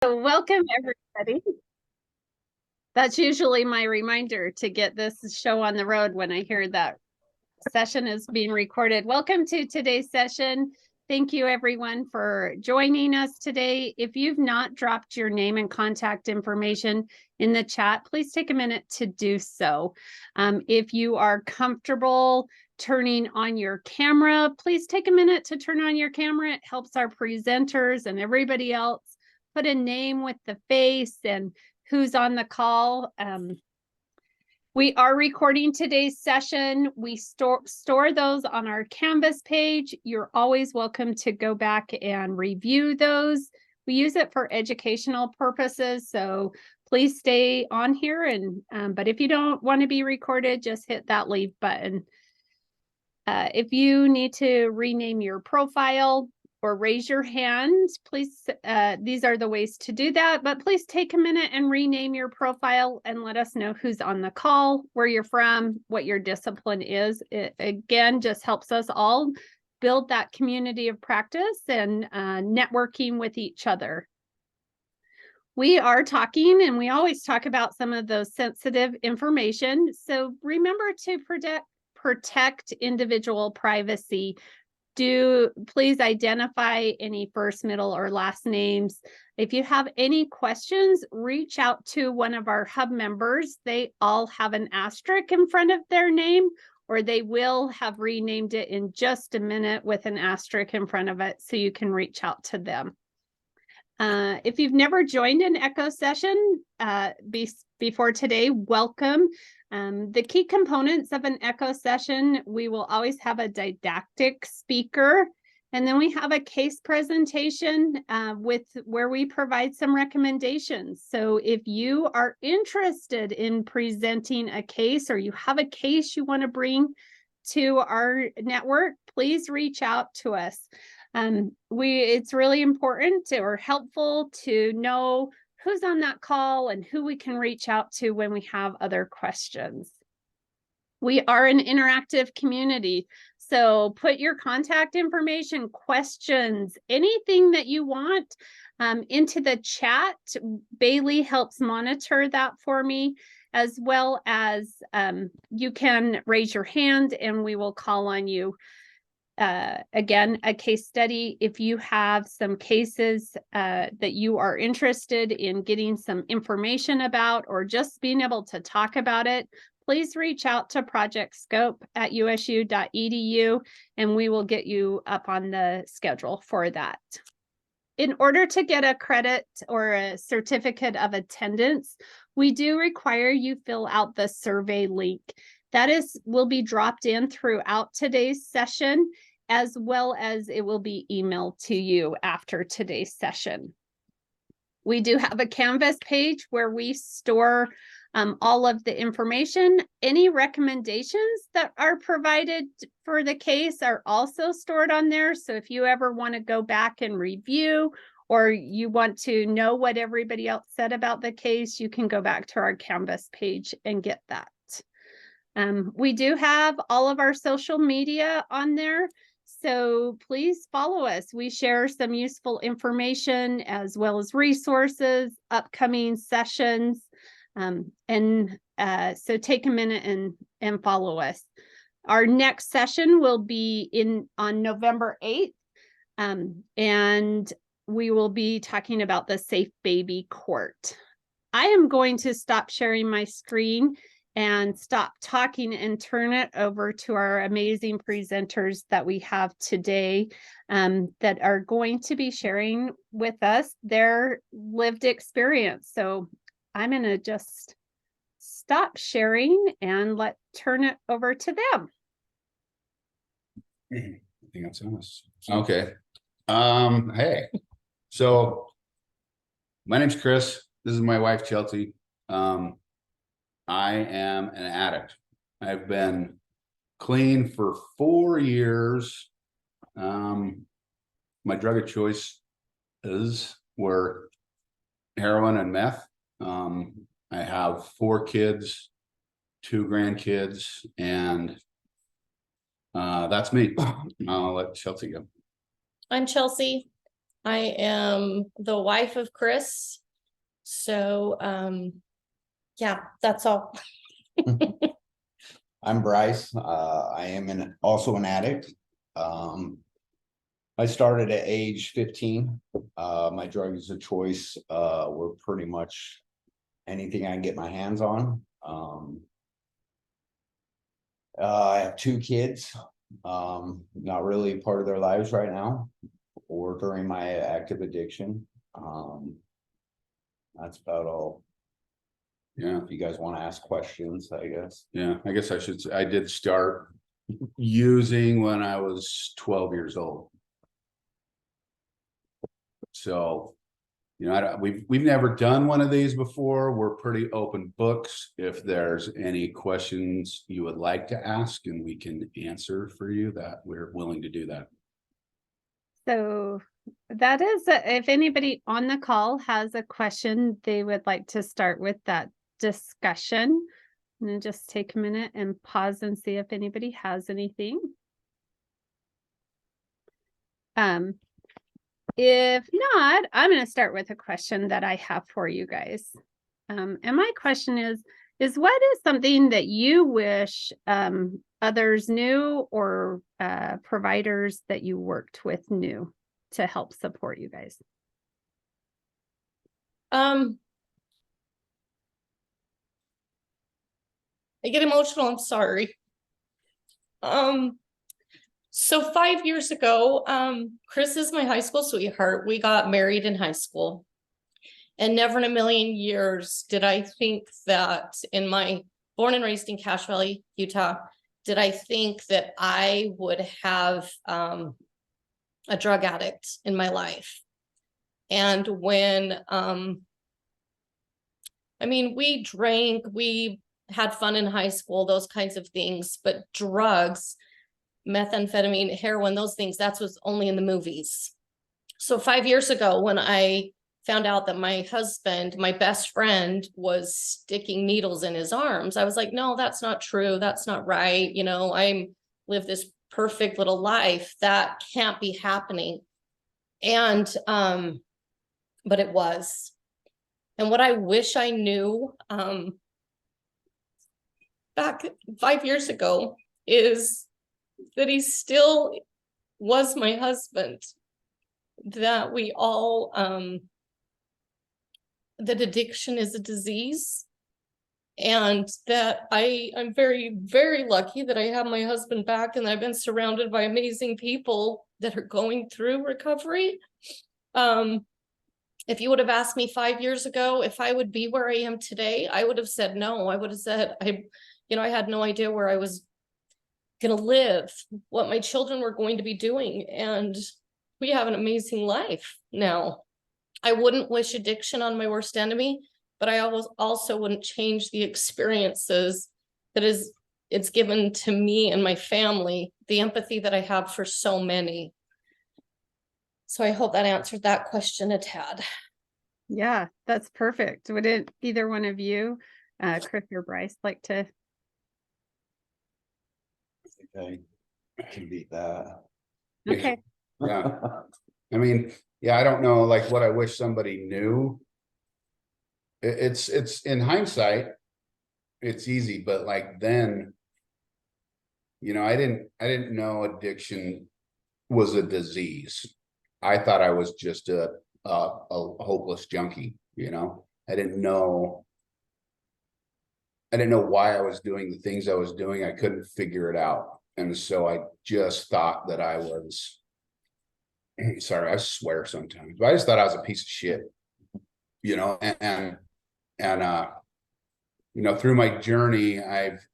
So welcome everybody. That's usually my reminder to get this show on the road when I hear that session is being recorded. Welcome to today's session. Thank you everyone for joining us today. If you've not dropped your name and contact information in the chat, please take a minute to do so. If you are comfortable turning on your camera, please take a minute to turn on your camera. It helps our presenters and everybody else put a name with the face and who's on the call. We are recording today's session. We store those on our Canvas page. You're always welcome to go back and review those. We use it for educational purposes, so please stay on here. But if you don't want to be recorded, just hit that leave button. If you need to rename your profile or raise your hand, please, these are the ways to do that, but please take a minute and rename your profile and let us know who's on the call, where you're from, what your discipline is. It, again, just helps us all build that community of practice and networking with each other. We are talking, and we always talk about some of those sensitive information, so remember to protect individual privacy. Please identify any first, middle, or last names. If you have any questions, reach out to one of our hub members. They all have an asterisk in front of their name, or they will have renamed it in just a minute with an asterisk in front of it, so you can reach out to them. If you've never joined an ECHO session before today, welcome. The key components of an ECHO session, we will always have a didactic speaker, and then we have a case presentation where we provide some recommendations. So if you are interested in presenting a case, or you have a case you want to bring to our network, please reach out to us. It's really important or helpful to know who's on that call and who we can reach out to when we have other questions. We are an interactive community, so put your contact information, questions, anything that you want into the chat. Bailey helps monitor that for me, as well as you can raise your hand and we will call on you. Again, a case study, if you have some cases that you are interested in getting some information about, or just being able to talk about it, please reach out to Project Scope at usu.edu and we will get you up on the schedule for that. In order to get a credit or a certificate of attendance, we do require you fill out the survey link. That will be dropped in throughout today's session, as well as it will be emailed to you after today's session. We do have a Canvas page where we store all of the information. Any recommendations that are provided for the case are also stored on there. So if you ever want to go back and review, or you want to know what everybody else said about the case, you can go back to our Canvas page and get that. We do have all of our social media on there, so please follow us. We share some useful information as well as resources, upcoming sessions, so take a minute and follow us. Our next session will be on November 8th, and we will be talking about the Safe Baby Court. I am going to stop sharing my screen and stop talking and turn it over to our amazing presenters that we have today that are going to be sharing with us their lived experience. So I'm going to just stop sharing and turn it over to them. I think that's us. Okay. Hey, so my name's Chris. This is my wife, Chelsea. I am an addict. I've been clean for 4 years. My drug of choice were heroin and meth. I have 4 kids, 2 grandkids, and that's me. I'll let Chelsea go. I'm Chelsea. I am the wife of Chris. So, yeah, that's all. I'm Bryce. I am also an addict. I started at age 15. My drugs of choice were pretty much anything I can get my hands on. I have 2 kids, not really part of their lives right now or during my active addiction. That's about all. Yeah. If you guys want to ask questions, I guess. Yeah, I guess I did start using when I was 12 years old. So, we've never done one of these before. We're pretty open books. If there's any questions you would like to ask and we can answer for you, that we're willing to do that. So that is, if anybody on the call has a question, they would like to start with that discussion. And then just take a minute and pause and see if anybody has anything. If not, I'm going to start with a question that I have for you guys. And my question is what is something that you wish others knew or providers that you worked with knew to help support you guys? I get emotional, I'm sorry. So 5 years ago, Chris is my high school sweetheart. We got married in high school. And never in a million years did I think that born and raised in Cache Valley, Utah, did I think that I would have a drug addict in my life. And when, we drank, we had fun in high school, those kinds of things, but drugs, methamphetamine, heroin, those things, that was only in the movies. So 5 years ago, when I found out that my husband, my best friend, was sticking needles in his arms, I was like, no, that's not true. That's not right. I live this perfect little life. That can't be happening. And, but it was. And what I wish I knew, back 5 years ago is that he still was my husband, that we all, that addiction is a disease, and that I'm very, very lucky that I have my husband back, and I've been surrounded by amazing people that are going through recovery. If you would have asked me 5 years ago if I would be where I am today, I would have said no. I would have said, I had no idea where I was going to live, what my children were going to be doing. And we have an amazing life now. I wouldn't wish addiction on my worst enemy, but I also wouldn't change the experiences that it's given to me and my family, the empathy that I have for so many. So I hope that answered that question a tad. Yeah, that's perfect. Would either one of you, Chris or Bryce, like to? I can beat that. Okay. Yeah. I don't know, like what I wish somebody knew. It's in hindsight, it's easy, but like then, I didn't know addiction was a disease. I thought I was just a hopeless junkie. I didn't know why I was doing the things I was doing. I couldn't figure it out. And so I just thought that I was, sorry, I swear sometimes, but I just thought I was a piece of shit, and through my journey, I've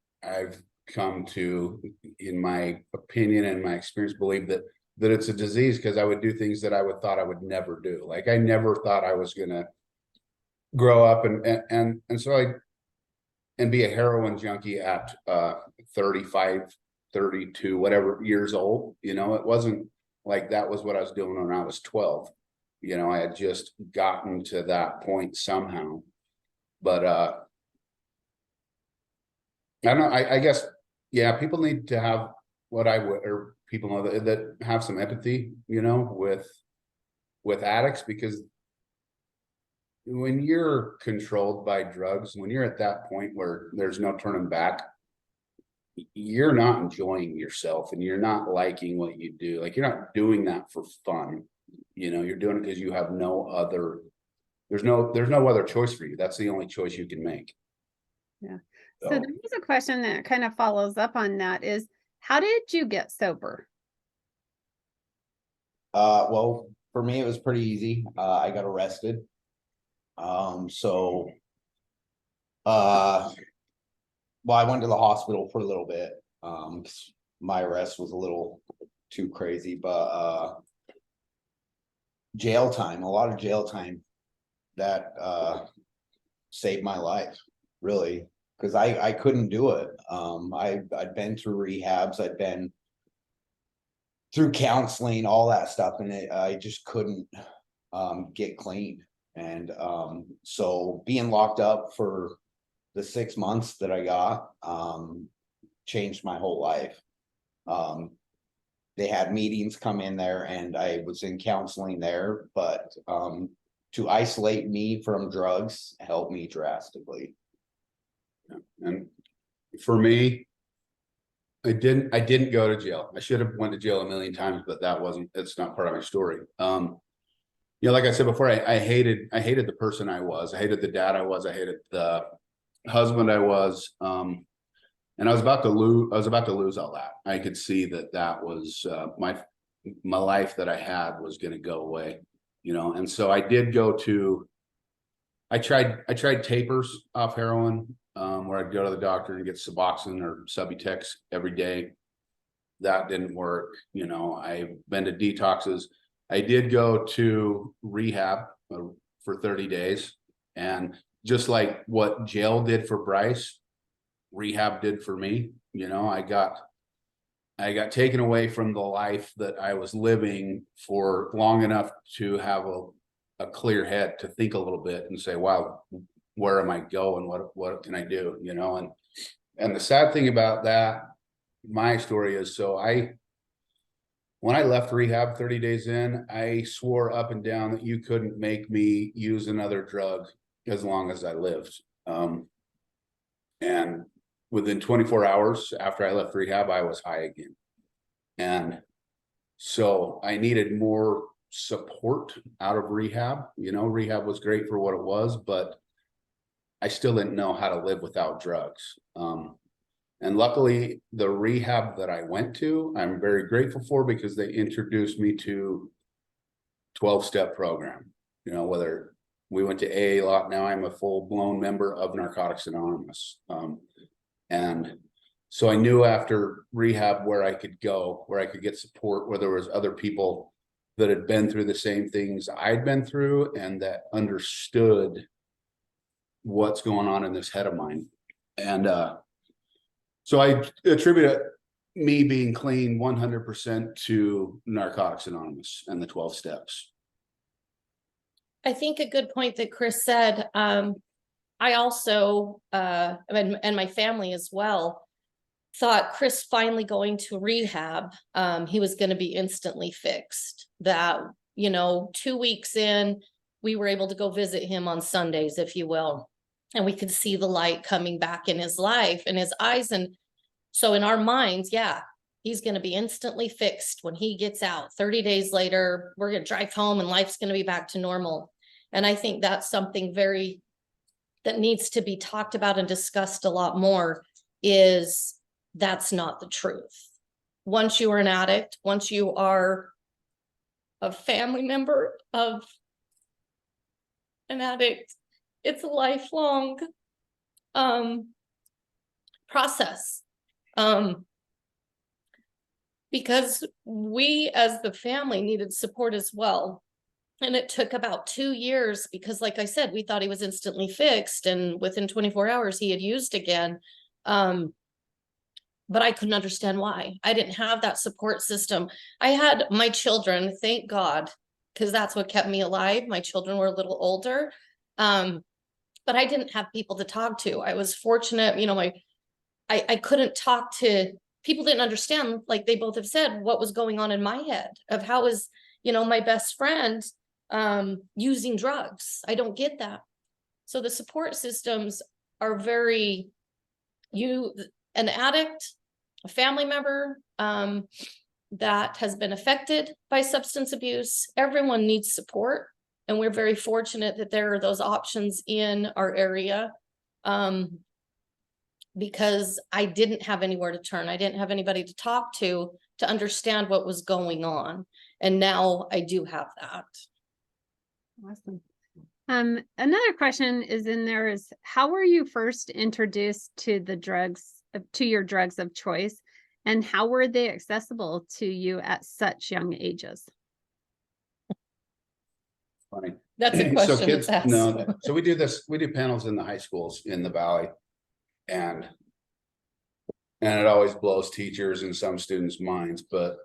come to, in my opinion and my experience, believe that it's a disease, because I would do things that I thought I would never do. Like I never thought I was gonna grow up and so and be a heroin junkie at 35, 32, whatever years old. It wasn't like that was what I was doing when I was 12. I had just gotten to that point somehow. But I don't know, I guess, yeah, people need to have what I would, or people know that have some empathy, with with addicts, because when you're controlled by drugs, when you're at that point where there's no turning back, you're not enjoying yourself and you're not liking what you do. Like, you're not doing that for fun. You're doing it because you have no other, there's no other choice for you. That's the only choice you can make. Yeah. So there was a question that kind of follows up on that is, how did you get sober? Well, for me, it was pretty easy. I got arrested. Well, I went to the hospital for a little bit. 'Cause my arrest was a little too crazy, but jail time, a lot of jail time that saved my life, really, because I couldn't do it. I'd been through rehabs, I'd been through counseling, all that stuff, and I just couldn't get clean. And so being locked up for the 6 months that I got changed my whole life. They had meetings come in there and I was in counseling there, but to isolate me from drugs helped me drastically. And for me, I didn't go to jail. I should have went to jail a million times, but it's not part of my story. Like I said before, I hated the person I was. I hated the dad I was. I hated the husband I was. And I was about to lose all that. I could see that was my life that I had was going to go away, And so I did go to. I tried tapers off heroin, where I'd go to the doctor and get Suboxone or Subutex every day. That didn't work. I've been to detoxes. I did go to rehab for 30 days, and just like what jail did for Bryce, rehab did for me. I got taken away from the life that I was living for long enough to have a clear head, to think a little bit and say, wow, where am I going? What can I do? And the sad thing about that, my story is, when I left rehab 30 days in, I swore up and down that you couldn't make me use another drug as long as I lived. And within 24 hours after I left rehab, I was high again. And so I needed more support out of rehab. Rehab was great for what it was, but I still didn't know how to live without drugs. And luckily, the rehab that I went to, I'm very grateful for, because they introduced me to 12-step program. Whether we went to AA a lot, now I'm a full-blown member of Narcotics Anonymous. And so I knew after rehab where I could go, where I could get support, where there was other people that had been through the same things I'd been through and that understood what's going on in this head of mine. And so I attribute me being clean 100% to Narcotics Anonymous and the 12 steps. I think a good point that Chris said, I also, and my family as well, thought Chris finally going to rehab, he was going to be instantly fixed. That, 2 weeks in, we were able to go visit him on Sundays, if you will. And we could see the light coming back in his life and his eyes. And so in our minds, yeah, he's going to be instantly fixed when he gets out. 30 days later, we're going to drive home and life's going to be back to normal. And I think that's something that needs to be talked about and discussed a lot more, is that's not the truth. Once you are an addict, once you are a family member of an addict, it's a lifelong process. Because we as the family needed support as well. And it took about 2 years, because like I said, we thought he was instantly fixed, and within 24 hours he had used again. But I couldn't understand why. I didn't have that support system. I had my children, thank God, because that's what kept me alive. My children were a little older. But I didn't have people to talk to. I was fortunate, I couldn't talk to people, didn't understand, like they both have said, what was going on in my head, of how was, my best friend using drugs. I don't get that. So the support systems are very, an addict, a family member, that has been affected by substance abuse, everyone needs support. And we're very fortunate that there are those options in our area. Because I didn't have anywhere to turn. I didn't have anybody to talk to understand what was going on. And now I do have that. Awesome. Another question is in there is, how were you first introduced to the drugs, to your drugs of choice? And how were they accessible to you at such young ages? Funny. That's a question. So kids, that's no, asked. so we do this, we do panels in the high schools in the valley. And it always blows teachers and some students' minds, but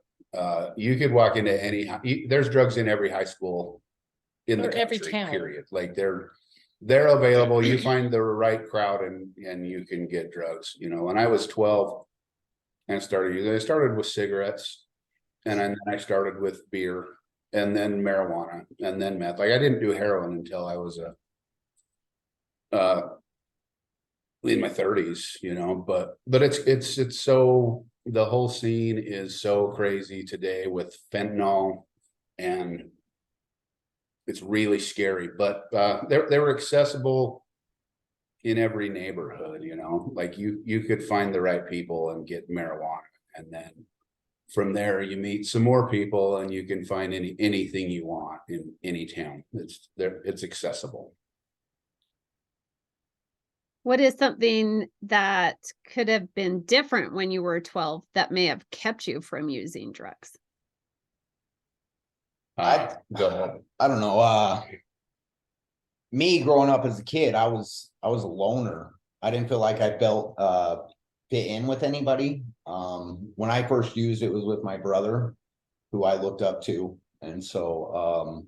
you could walk into any, there's drugs in every high school in the Or every country, town. period. Like they're available. You find the right crowd and you can get drugs. You know, when I was 12 and I started with cigarettes, and then I started with beer, and then marijuana, and then meth. Like I didn't do heroin until I was in my 30s, you know, but it's so, the whole scene is so crazy today with fentanyl, and it's really scary, but they were accessible in every neighborhood, you know, like you could find the right people and get marijuana, and then from there you meet some more people and you can find anything you want in any town. It's accessible. What is something that could have been different when you were 12 that may have kept you from using drugs? Go ahead. I don't know. Me growing up as a kid, I was a loner. I didn't feel like I felt fit in with anybody. When I first used it was with my brother, who I looked up to. And so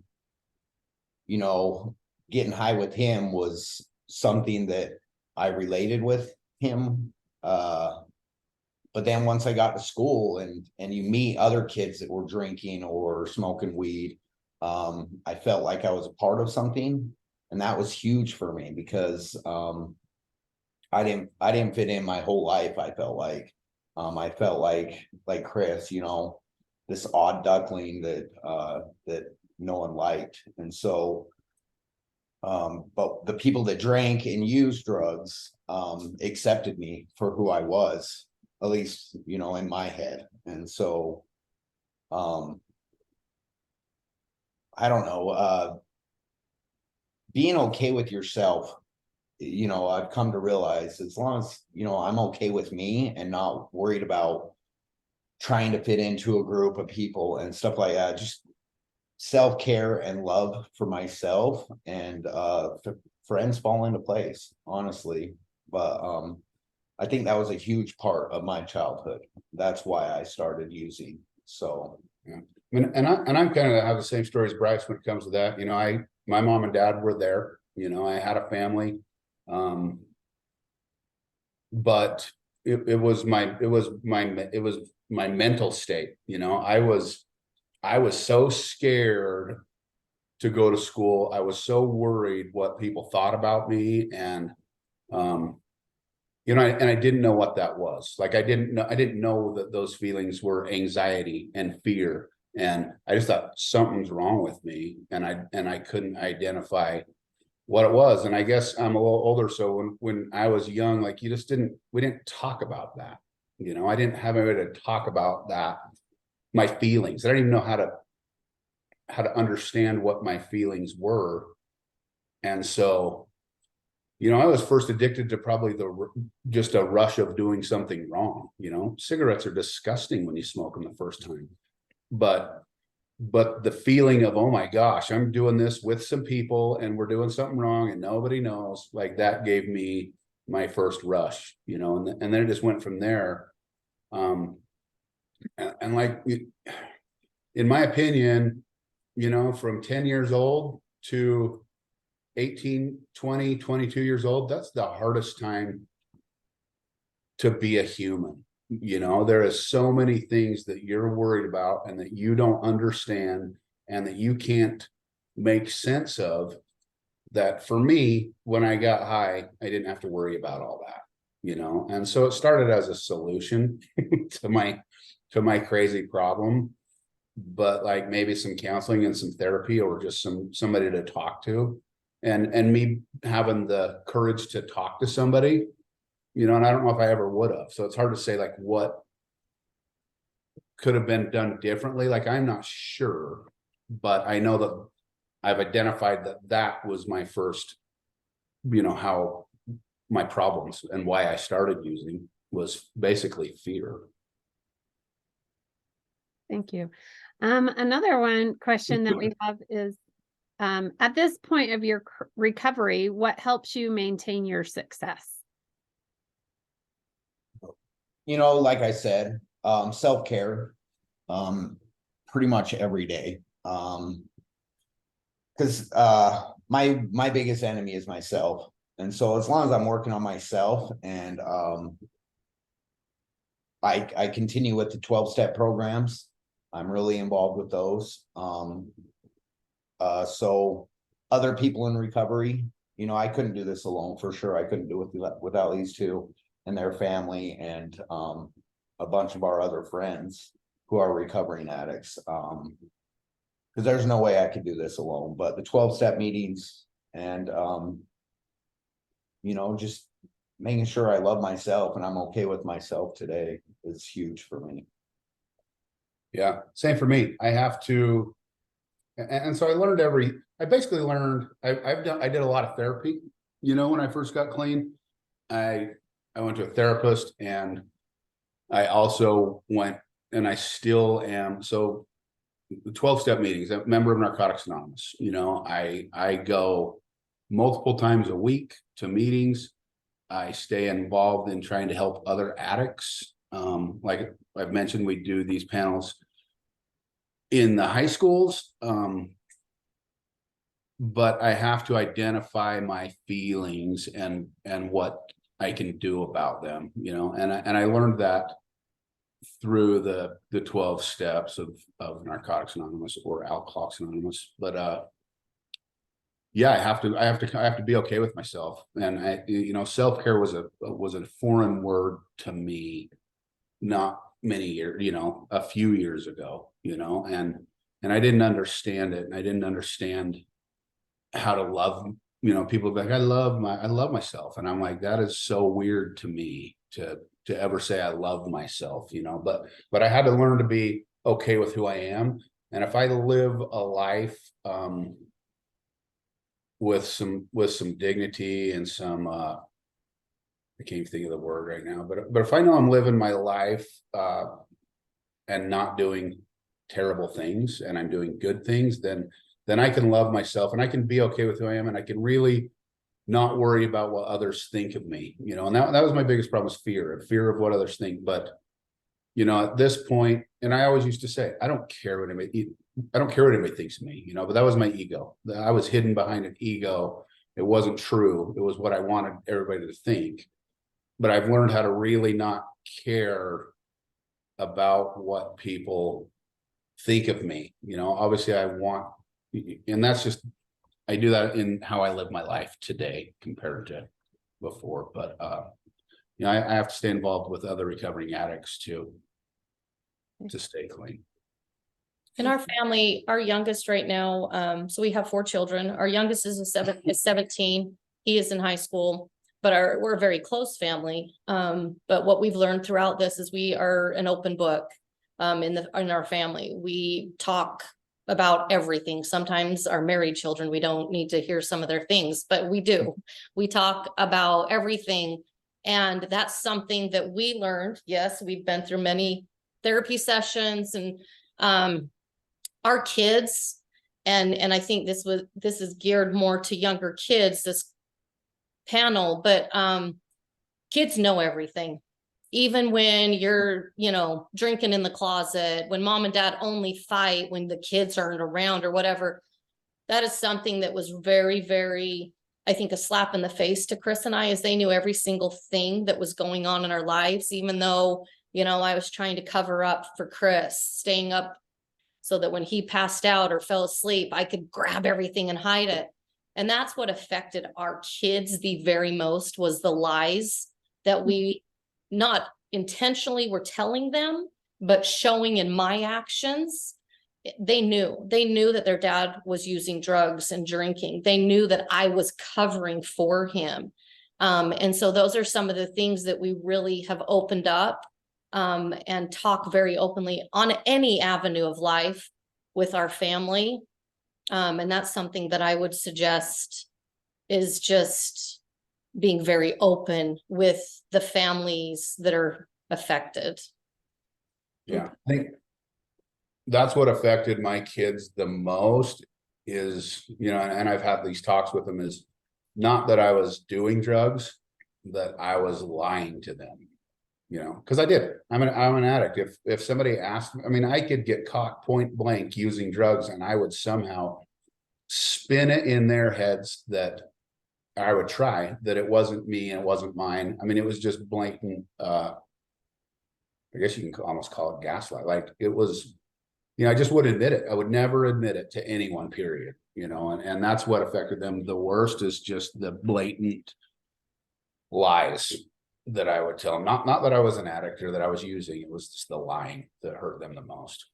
you know, getting high with him was something that I related with him. But then once I got to school and you meet other kids that were drinking or smoking weed, I felt like I was a part of something, and that was huge for me because I didn't fit in my whole life. I felt like Chris, you know, this odd duckling that no one liked. And so but the people that drank and used drugs accepted me for who I was, at least, you know, in my head. And so I don't know, being okay with yourself, you know, I've come to realize as long as, you know, I'm okay with me and not worried about trying to fit into a group of people and stuff like that, just self-care and love for myself, and friends fall into place, honestly. But I think that was a huge part of my childhood. That's why I started using. So yeah. And I'm kind of have the same story as Bryce when it comes to that. You know, my mom and dad were there, you know, I had a family. But it was my mental state, you know. I was so scared to go to school. I was so worried what people thought about me, and you know, I didn't know what that was. Like I didn't know that those feelings were anxiety and fear, and I just thought something's wrong with me, and I couldn't identify what it was. And I guess I'm a little older, so when I was young, like we didn't talk about that, you know. I didn't have a way to talk about that, my feelings. I didn't even know how to understand what my feelings were. And so, you know, I was first addicted to probably just a rush of doing something wrong. You know, cigarettes are disgusting when you smoke them the first time, but the feeling of, oh my gosh, I'm doing this with some people and we're doing something wrong and nobody knows, like that gave me my first rush, you know. And then it just went from there. And like, in my opinion, you know, from 10 years old to 18, 20, 22 years old, that's the hardest time to be a human. You know, there is so many things that you're worried about and that you don't understand and that you can't make sense of that. For me, when I got high, I didn't have to worry about all that, and so it started as a solution to my crazy problem, but like maybe some counseling and some therapy, or just somebody to talk to, and me having the courage to talk to somebody, and I don't know if I ever would have. So it's hard to say like what could have been done differently. Like, I'm not sure, but I know that I've identified that was my first, how my problems and why I started using was basically fear. Thank you. Another question that we have is, at this point of your recovery, what helps you maintain your success? Like I said, self-care, pretty much every day. Because my biggest enemy is myself. And so as long as I'm working on myself, and I continue with the 12-step programs, I'm really involved with those. So other people in recovery, I couldn't do this alone for sure. I couldn't do it without these two and their family, and a bunch of our other friends who are recovering addicts. Because there's no way I could do this alone. But the 12-step meetings, and just making sure I love myself and I'm okay with myself today is huge for me. Yeah, same for me. I have to, and so I basically learned, I did a lot of therapy, when I first got clean. I went to a therapist, and I also went, and I still am. So the 12-step meetings, I'm a member of Narcotics Anonymous. I go multiple times a week to meetings. I stay involved in trying to help other addicts. Like I've mentioned, we do these panels in the high schools. But I have to identify my feelings and what I can do about them, and I learned that through the 12 steps of Narcotics Anonymous or Alcoholics Anonymous. But yeah, I have to be okay with myself. And self-care was a foreign word to me not many years, a few years ago, and I didn't understand it. And I didn't understand how to love, people like, I love myself. And I'm like, that is so weird to me to ever say I love myself, but I had to learn to be okay with who I am. And if I live a life with some dignity and some I can't think of the word right now, but if I know I'm living my life and not doing terrible things, and I'm doing good things, then I can love myself, and I can be okay with who I am, and I can really not worry about what others think of me, and that was my biggest problem, is fear of what others think. But at this point, and I always used to say, I don't care what anybody thinks of me, but that was my ego. I was hidden behind an ego. It wasn't true. It was what I wanted everybody to think. But I've learned how to really not care about what people think of me. Obviously I want, and that's just, I do that in how I live my life today compared to before. But I have to stay involved with other recovering addicts to stay clean. In our family, our youngest right now, so we have 4 children. Our youngest is 17. He is in high school, but we're a very close family. But what we've learned throughout this is we are an open book in our family. We talk about everything. Sometimes our married children, we don't need to hear some of their things, but we do. We talk about everything. And that's something that we learned. Yes, we've been through many therapy sessions, and our kids, and I think this is geared more to younger kids, this panel, but kids know everything. Even when you're, drinking in the closet, when mom and dad only fight when the kids aren't around or whatever, that is something that was very, very, I think, a slap in the face to Chris and I, as they knew every single thing that was going on in our lives, even though, I was trying to cover up for Chris, staying up so that when he passed out or fell asleep, I could grab everything and hide it. And that's what affected our kids the very most, was the lies that we not intentionally were telling them, but showing in my actions. They knew that their dad was using drugs and drinking. They knew that I was covering for him. And so those are some of the things that we really have opened up and talk very openly on any avenue of life with our family. And that's something that I would suggest, is just being very open with the families that are affected. Yeah, I think that's what affected my kids the most is, you know, and I've had these talks with them, is not that I was doing drugs, that I was lying to them, you know, because I did. I'm an addict. If somebody asked me, I mean, I could get caught point blank using drugs and I would somehow spin it in their heads that I would try, that it wasn't me and it wasn't mine. I mean, it was just blatant, I guess you can almost call it gaslight. Like, it was, you know, I just wouldn't admit it. I would never admit it to anyone, period. You know, and that's what affected them the worst, is just the blatant lies that I would tell them. Not that I was an addict or that I was using. It was just the lying that hurt them the most.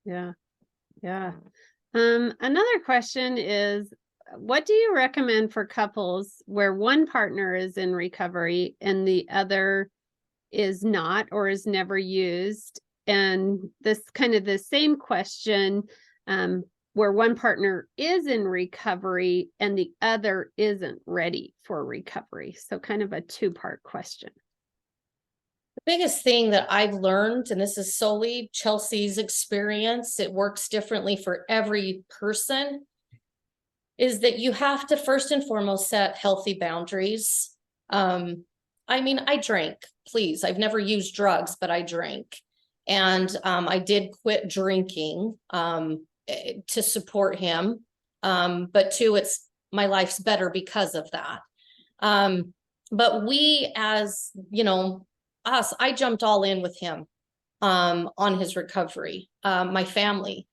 Yeah. Yeah. Another question is, what do you recommend for couples where one partner is in recovery and the other is not, or is never used? And this kind of the same question, where one partner is in recovery and the other isn't ready for recovery. So kind of a two-part question. The biggest thing that I've learned, and this is solely Chelsea's experience, it works differently for every person, is that you have to first and foremost set healthy boundaries. I mean, I drank, please. I've never used drugs, but I drank. And I did quit drinking to support him. But two, it's my life's better because of that. But we, as you know, us, I jumped all in with him on his recovery. My family,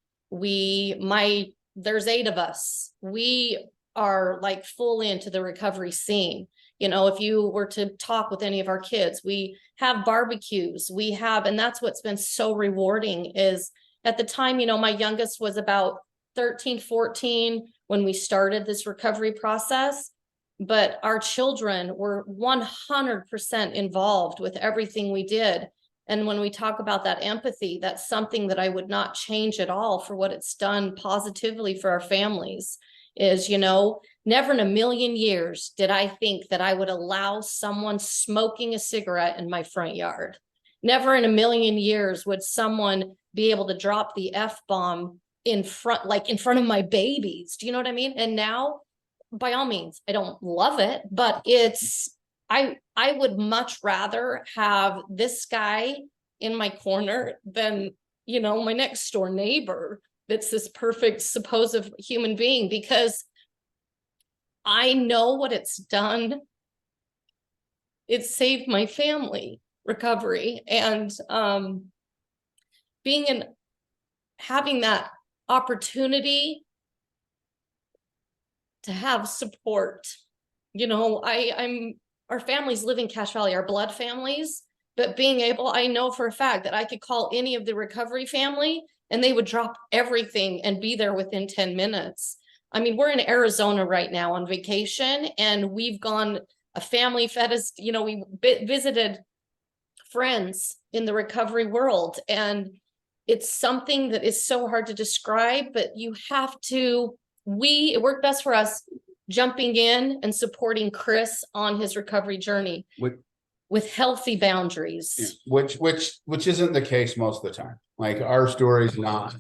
there's 8 of us. We are like full into the recovery scene. You know, if you were to talk with any of our kids, we have barbecues, and that's what's been so rewarding. Is at the time, you know, my youngest was about 13, 14 when we started this recovery process, but our children were 100% involved with everything we did. And when we talk about that empathy, that's something that I would not change at all for what it's done positively for our families. Is, you know, never in a million years did I think that I would allow someone smoking a cigarette in my front yard. Never in a million years would someone be able to drop the F-bomb in front of my babies. Do you know what I mean? And now, by all means, I don't love it, but I would much rather have this guy in my corner than, you know, my next door neighbor that's this perfect supposed human being, because I know what it's done. It saved my family recovery, and having that opportunity to have support. You know, our families live in Cache Valley, our blood families, but being able, I know for a fact that I could call any of the recovery family and they would drop everything and be there within 10 minutes. I mean, we're in Arizona right now on vacation, and we've gone, a family fed us, you know, we visited friends in the recovery world, and it's something that is so hard to describe, but you have to, it worked best for us jumping in and supporting Chris on his recovery journey with healthy boundaries. Which isn't the case most of the time. Like, our story's not,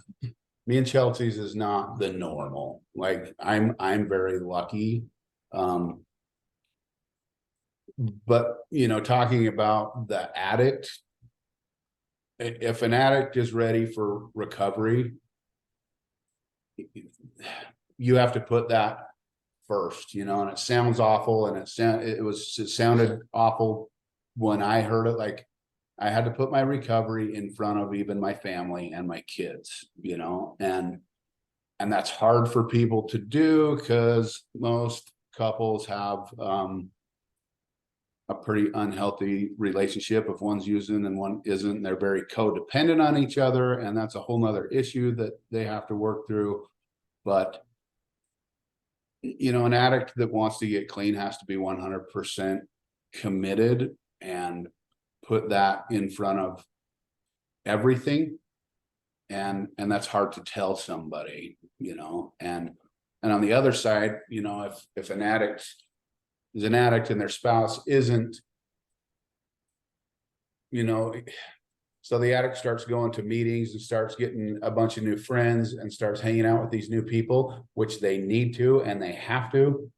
me and Chelsea's is not the normal. Like, I'm very lucky. But, you know, talking about the addict, if an addict is ready for recovery, you have to put that first, you know, and it sounds awful, and it sounded awful when I heard it. Like, I had to put my recovery in front of even my family and my kids, you know, and that's hard for people to do because most couples have a pretty unhealthy relationship. If one's using and one isn't, they're very codependent on each other, and that's a whole nother issue that they have to work through. But you know, an addict that wants to get clean has to be 100% committed and put that in front of everything. And that's hard to tell somebody, you know, and on the other side, you know, if an addict is an addict and their spouse isn't, you know, so the addict starts going to meetings and starts getting a bunch of new friends and starts hanging out with these new people, which they need to, and they have to,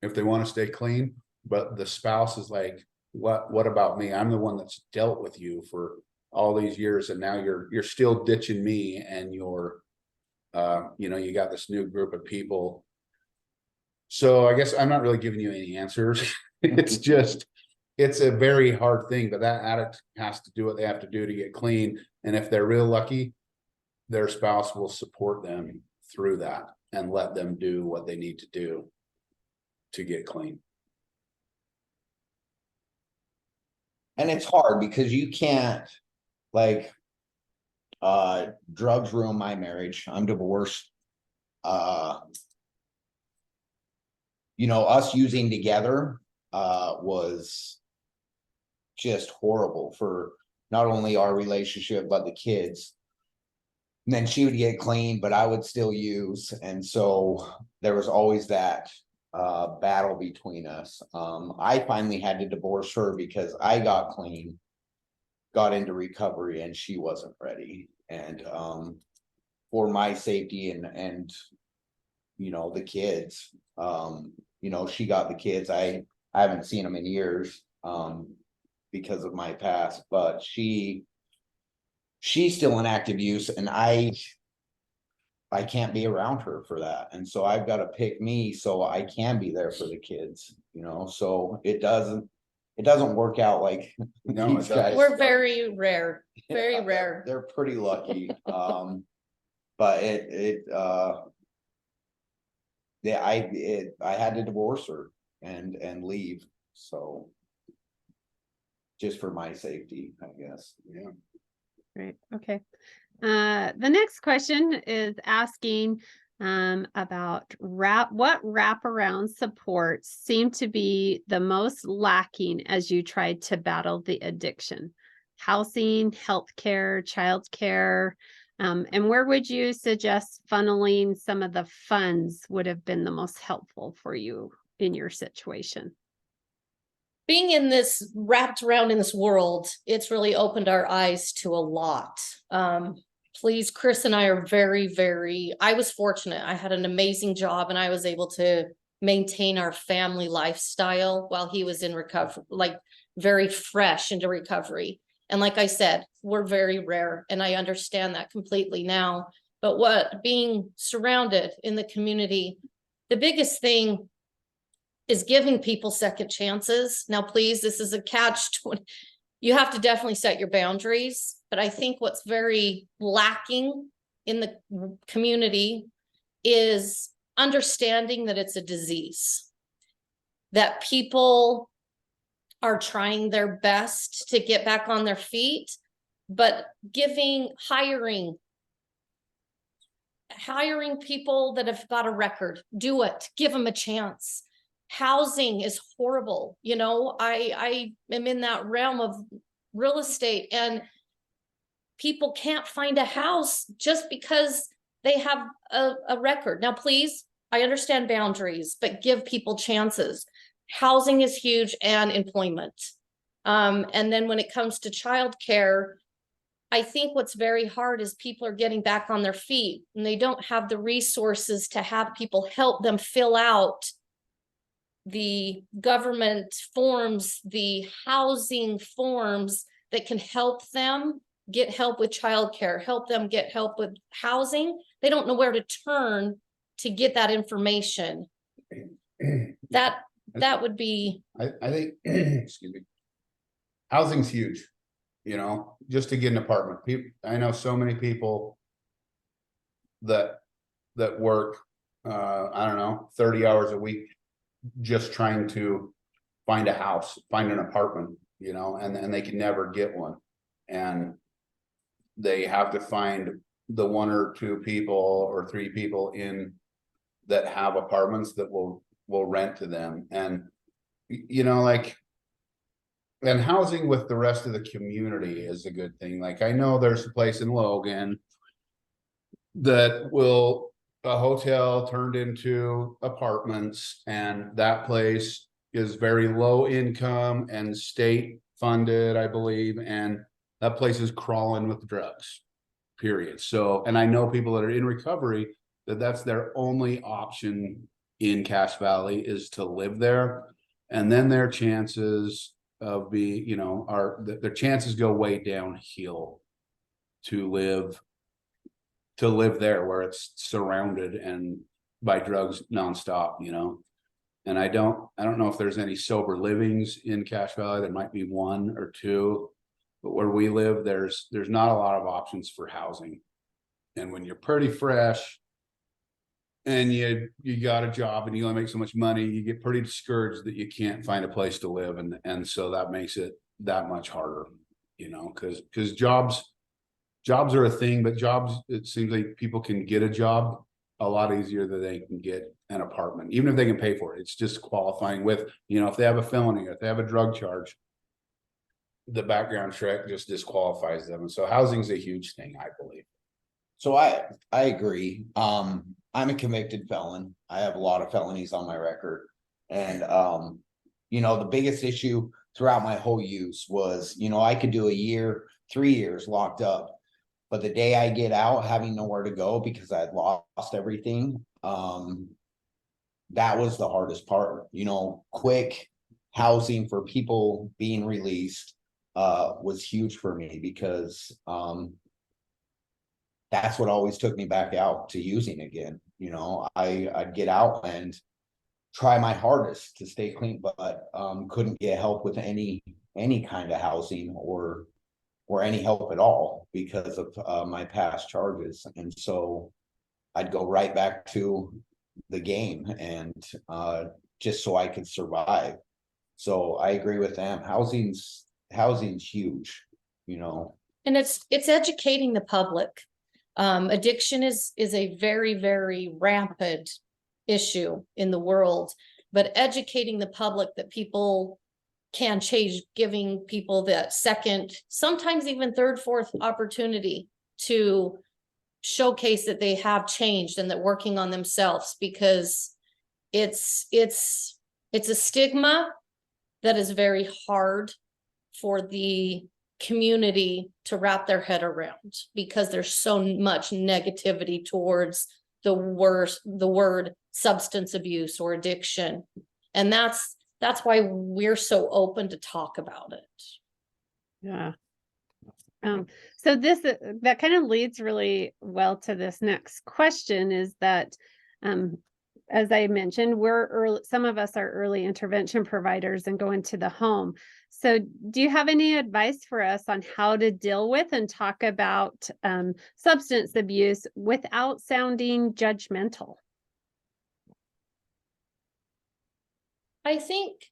if they want to stay clean. But the spouse is like, what about me? I'm the one that's dealt with you for all these years, and now you're still ditching me, and you're you know, you got this new group of people. So I guess I'm not really giving you any answers. It's just, it's a very hard thing, but that addict has to do what they have to do to get clean. And if they're real lucky, their spouse will support them through that and let them do what they need to do to get clean. And it's hard because you can't, like, drugs ruined my marriage. I'm divorced. You know, us using together was just horrible for not only our relationship but the kids. And then she would get clean, but I would still use, and so there was always that battle between us. I finally had to divorce her because I got clean, got into recovery, and she wasn't ready. And for my safety and you know, the kids, you know, she got the kids. I haven't seen them in years because of my past, but she's still in active use, and I can't be around her for that. And so I've got to pick me so I can be there for the kids, you know. So it doesn't work out like No, these it guys. We're very rare, very Yeah, rare. They're pretty lucky. But I had to divorce her and leave. So just for my safety, I guess. Yeah. Right. Okay. The next question is asking about what wraparound supports seem to be the most lacking as you tried to battle the addiction? Housing, healthcare, childcare, and where would you suggest funneling some of the funds would have been the most helpful for you in your situation? Being in this, wrapped around in this world, it's really opened our eyes to a lot. Please, Chris and I are very, I was fortunate. I had an amazing job and I was able to maintain our family lifestyle while he was in recovery, like very fresh into recovery. And like I said, we're very rare, and I understand that completely now. But being surrounded in the community, the biggest thing is giving people second chances. Now, please, this is a catch. You have to definitely set your boundaries. But I think what's very lacking in the community is understanding that it's a disease, that people are trying their best to get back on their feet, but hiring people that have got a record, do it, give them a chance. Housing is horrible. You know, I am in that realm of real estate, and people can't find a house just because they have a record. Now, please, I understand boundaries, but give people chances. Housing is huge, and employment. And then when it comes to childcare, I think what's very hard is people are getting back on their feet and they don't have the resources to have people help them fill out the government forms, the housing forms that can help them get help with childcare, help them get help with housing. They don't know where to turn to get that information. That would be. I think, excuse me, housing's huge. just to get an apartment. I know so many people that work, I don't know, 30 hours a week, just trying to find a house, find an apartment, and they can never get one. And they have to find the 1 or 2 people or 3 people that have apartments that will rent to them. And, and housing with the rest of the community is a good thing. Like, I know there's a place in Logan that a hotel turned into apartments, and that place is very low income and state funded, I believe, and that place is crawling with drugs, period. So, and I know people that are in recovery that's their only option in Cache Valley is to live there, and then their chances of their chances go way downhill to live there where it's surrounded and by drugs nonstop, and I don't know if there's any sober livings in Cache Valley. There might be 1 or 2, but where we live, there's not a lot of options for housing. And when you're pretty fresh and you got a job and you only make so much money, you get pretty discouraged that you can't find a place to live. And so that makes it that much harder, because jobs are a thing, but it seems like people can get a job a lot easier than they can get an apartment, even if they can pay for it. It's just qualifying with, if they have a felony, if they have a drug charge, the background check just disqualifies them. And so housing's a huge thing, I believe. So I agree. I'm a convicted felon. I have a lot of felonies on my record. And, the biggest issue throughout my whole use was, I could do a year, 3 years locked up. But the day I get out, having nowhere to go because I had lost everything, that was the hardest part. Quick housing for people being released was huge for me, because that's what always took me back out to using again. I'd get out and try my hardest to stay clean, but couldn't get help with any kind of housing or any help at all because of my past charges. And so I'd go right back to the game and just so I could survive. So I agree with them. Housing's huge, And it's educating the public. Addiction is a very, very rampant issue in the world, but educating the public that people can change, giving people that second, sometimes even third, fourth opportunity to showcase that they have changed and that working on themselves, because it's a stigma that is very hard for the community to wrap their head around, because there's so much negativity towards the word substance abuse or addiction. And that's why we're so open to talk about it. Yeah. So that kind of leads really well to this next question, is that, as I mentioned, some of us are early intervention providers and go into the home. So do you have any advice for us on how to deal with and talk about substance abuse without sounding judgmental? I think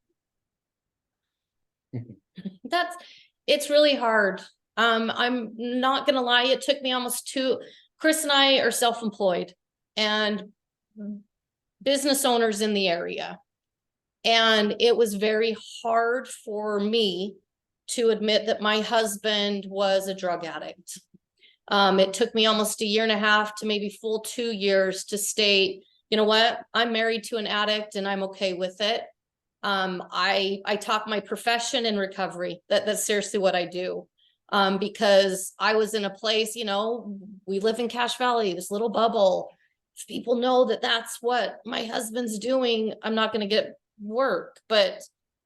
it's really hard. I'm not gonna lie, it took me Chris and I are self-employed and business owners in the area. And it was very hard for me to admit that my husband was a drug addict. It took me almost 1.5 years to maybe full 2 years to state, you know what, I'm married to an addict and I'm okay with it. I talk my profession in recovery. That's seriously what I do. Because I was in a place, we live in Cache Valley, this little bubble. If people know that that's what my husband's doing, I'm not going to get work. But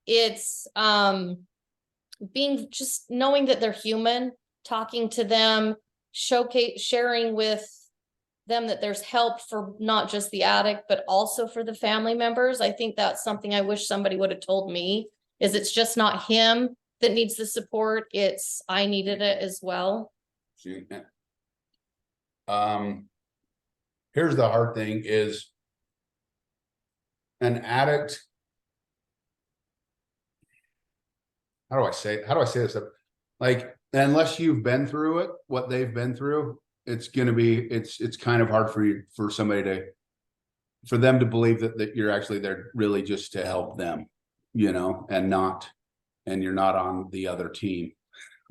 it's just knowing that they're human, talking to them, sharing with them that there's help for not just the addict, but also for the family members. I think that's something I wish somebody would have told me, is it's just not him. that needs the support. I needed it as well. See, here's the hard thing is an addict. How do I say this? Like, unless you've been through it, what they've been through, it's kind of hard for somebody for them to believe that you're actually there really just to help them, and you're not on the other team.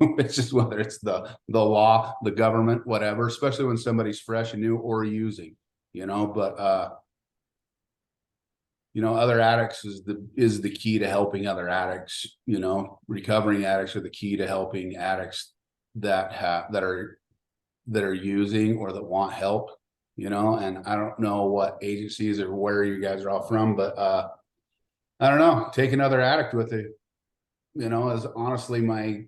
It's just whether it's the law, the government, whatever, especially when somebody's fresh and new or using, but other addicts is the key to helping other addicts. Recovering addicts are the key to helping addicts that are using or that want help. And I don't know what agencies or where you guys are all from, but I don't know. Take another addict with you, is honestly my,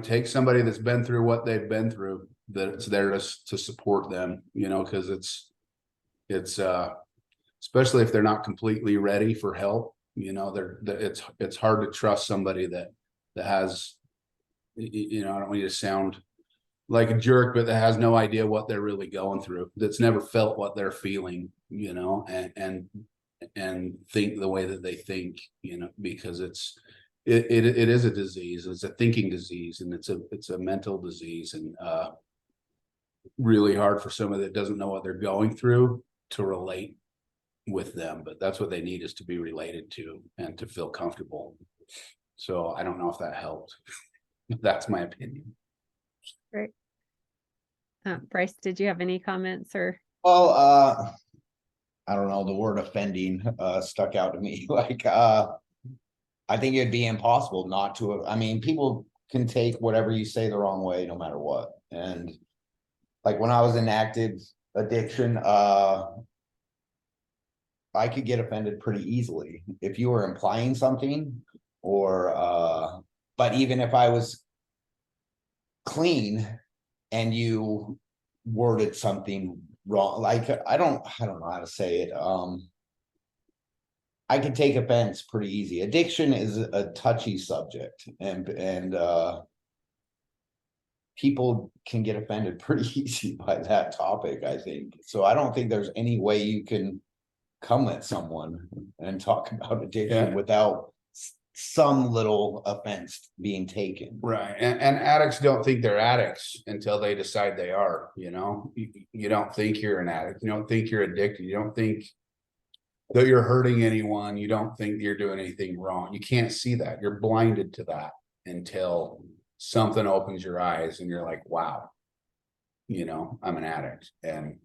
take somebody that's been through what they've been through, that it's there to support them, because it's especially if they're not completely ready for help, it's hard to trust somebody that has, I don't want you to sound like a jerk, but that has no idea what they're really going through, that's never felt what they're feeling, and think the way that they think, because it is a disease. It's a thinking disease, and it's a mental disease, and really hard for somebody that doesn't know what they're going through to relate with them. But that's what they need, is to be related to and to feel comfortable. So I don't know if that helped. That's my opinion. Great. Bryce, did you have any comments or? Well, I don't know, the word offending stuck out to me. Like, I think it'd be impossible not to. I mean, people can take whatever you say the wrong way, no matter what. And like when I was in active addiction, I could get offended pretty easily if you were implying something, or but even if I was clean and you worded something wrong, like I don't know how to say it. I can take offense pretty easy. Addiction is a touchy subject, and people can get offended pretty easy by that topic, I think. So I don't think there's any way you can come at someone and talk about addiction without some little offense being taken. Right. And addicts don't think they're addicts until they decide they are. You don't think you're an addict. You don't think you're addicted. You don't think that you're hurting anyone. You don't think you're doing anything wrong. You can't see that. You're blinded to that until something opens your eyes and you're like, wow, I'm an addict. And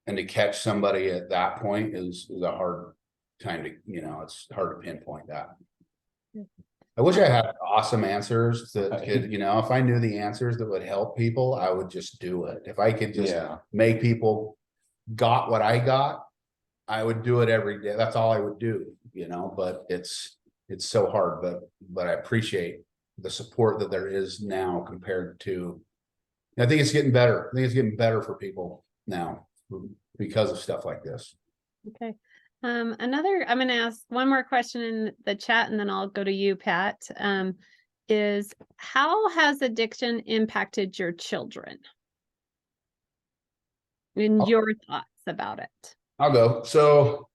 to catch somebody at that point is a hard time to, it's hard to pinpoint that. I wish I had awesome answers that could, if I knew the answers that would help people, I would just do it. If I could just make people got what I got, I would do it every day. That's all I would do, but it's so hard, but I appreciate the support that there is now compared to, I think it's getting better. I think it's getting better for people now because of stuff like this. Okay. I'm going to ask one more question in the chat, and then I'll go to you, Pat. Is how has addiction impacted your children? And your thoughts about it? I'll go. So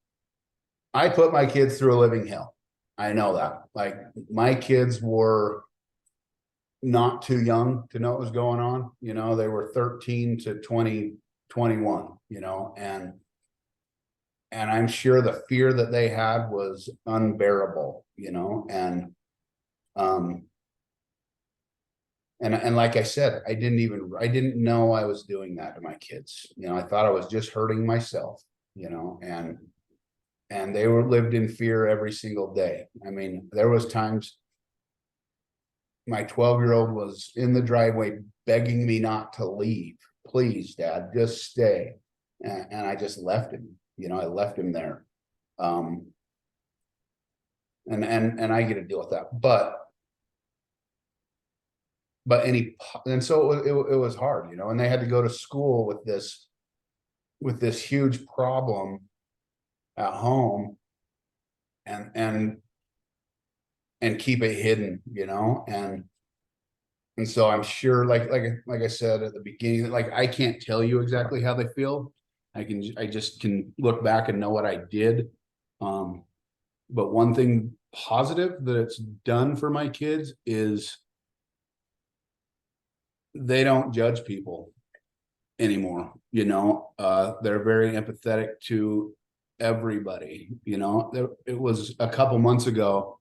I put my kids through a living hell. I know that. Like, my kids were not too young to know what was going on. They were 13 to 20, 21, and I'm sure the fear that they had was unbearable, and like I said, I didn't know I was doing that to my kids. I thought I was just hurting myself, and they lived in fear every single day. I mean, there was times my 12-year-old was in the driveway begging me not to leave. Please, Dad, just stay. And I just left him. I left him there. And I get to deal with that. And so it was hard, and they had to go to school with this huge problem at home. And and keep it hidden, and so I'm sure, like I said at the beginning, like I can't tell you exactly how they feel. I just can look back and know what I did. But one thing positive that it's done for my kids is they don't judge people anymore. They're very empathetic to everybody. It was a couple months ago.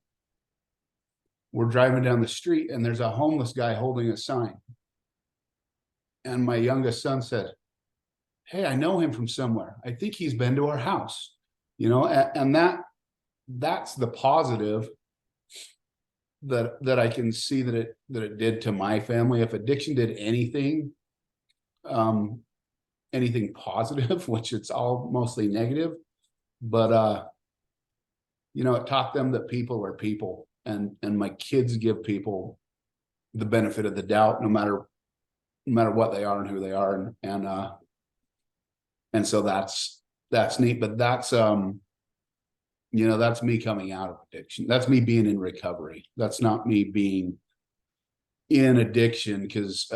We're driving down the street and there's a homeless guy holding a sign. And my youngest son said, "Hey, I know him from somewhere. I think he's been to our house." And that's the positive that I can see that it did to my family. If addiction did anything positive, which it's all mostly negative, but it taught them that people are people, and my kids give people the benefit of the doubt, no matter what they are and who they are, and so that's neat. But that's that's me coming out of addiction. That's me being in recovery. That's not me being in addiction, because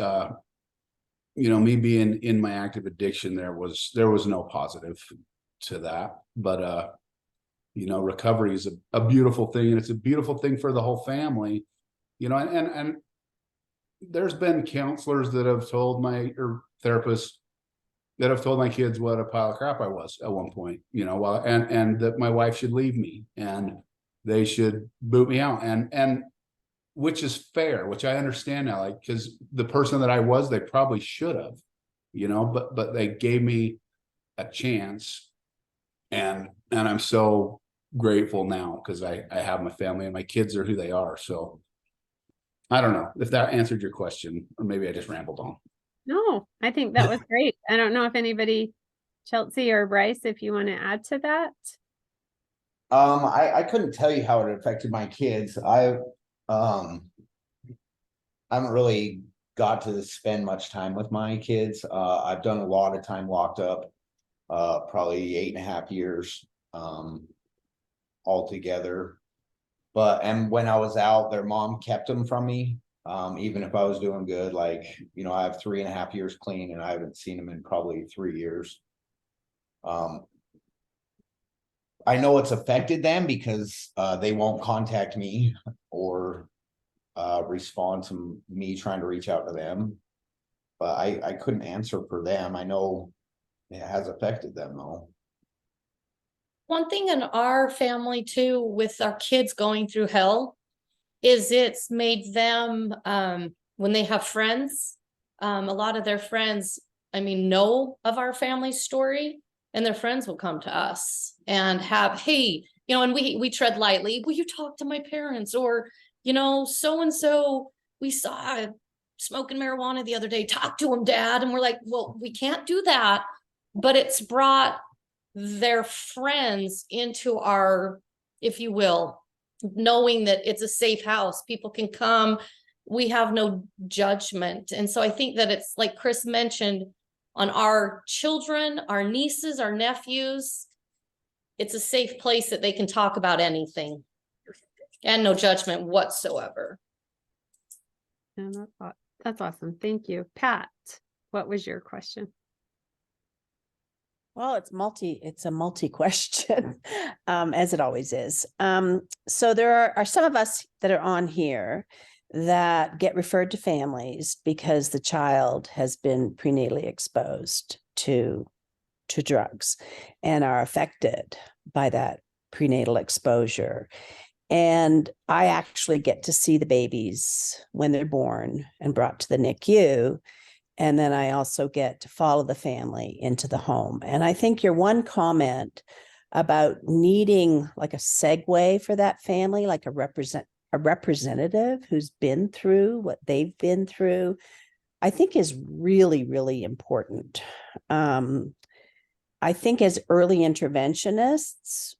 me being in my active addiction, there was no positive to that. But recovery is a beautiful thing, and it's a beautiful thing for the whole family. And there's been counselors that have told or therapists that have told my kids what a pile of crap I was at one point, and that my wife should leave me and they should boot me out, and which is fair, which I understand now, like, because the person that I was, they probably should have, but they gave me a chance, and I'm so grateful now, because I have my family and my kids are who they are. So I don't know if that answered your question, or maybe I just rambled on. No, I think that was great. I don't know if anybody, Chelsea or Bryce, if you want to add to that. I couldn't tell you how it affected my kids. I haven't really got to spend much time with my kids. I've done a lot of time locked up, probably 8.5 years altogether. And when I was out, their mom kept them from me. Even if I was doing good, like, I have 3.5 years clean and I haven't seen them in probably 3 years. I know it's affected them because they won't contact me or respond to me trying to reach out to them. But I couldn't answer for them. I know it has affected them though. One thing in our family too, with our kids going through hell, is it's made them, when they have friends, a lot of their friends, know of our family story, and their friends will come to us and have, hey, and we tread lightly. Will you talk to my parents? Or, so-and-so, we saw smoking marijuana the other day. Talk to him, Dad. And we're like, well, we can't do that. But it's brought their friends into our, if you will, knowing that it's a safe house. People can come. We have no judgment. And so I think that it's like Chris mentioned, on our children, our nieces, our nephews, it's a safe place that they can talk about anything and no judgment whatsoever. Yeah, that's awesome. Thank you. Pat, what was your question? Well, it's a multi question, as it always is. So there are some of us that are on here that get referred to families because the child has been prenatally exposed to drugs and are affected by that prenatal exposure. And I actually get to see the babies when they're born and brought to the NICU. And then I also get to follow the family into the home. And I think your one comment about needing like a segue for that family, like a representative who's been through what they've been through, I think is really, really important. I think as early interventionists,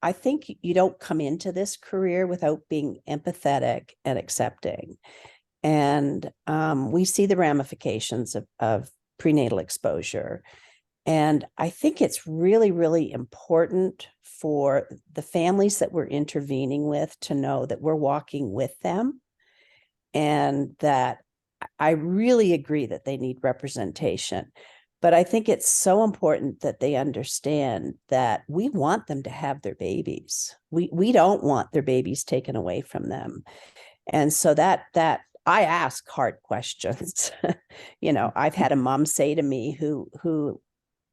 I think you don't come into this career without being empathetic and accepting. And we see the ramifications of prenatal exposure. And I think it's really, really important for the families that we're intervening with to know that we're walking with them, and that I really agree that they need representation. But I think it's so important that they understand that we want them to have their babies. We don't want their babies taken away from them. And so that I ask hard questions. You know, I've had a mom say to me who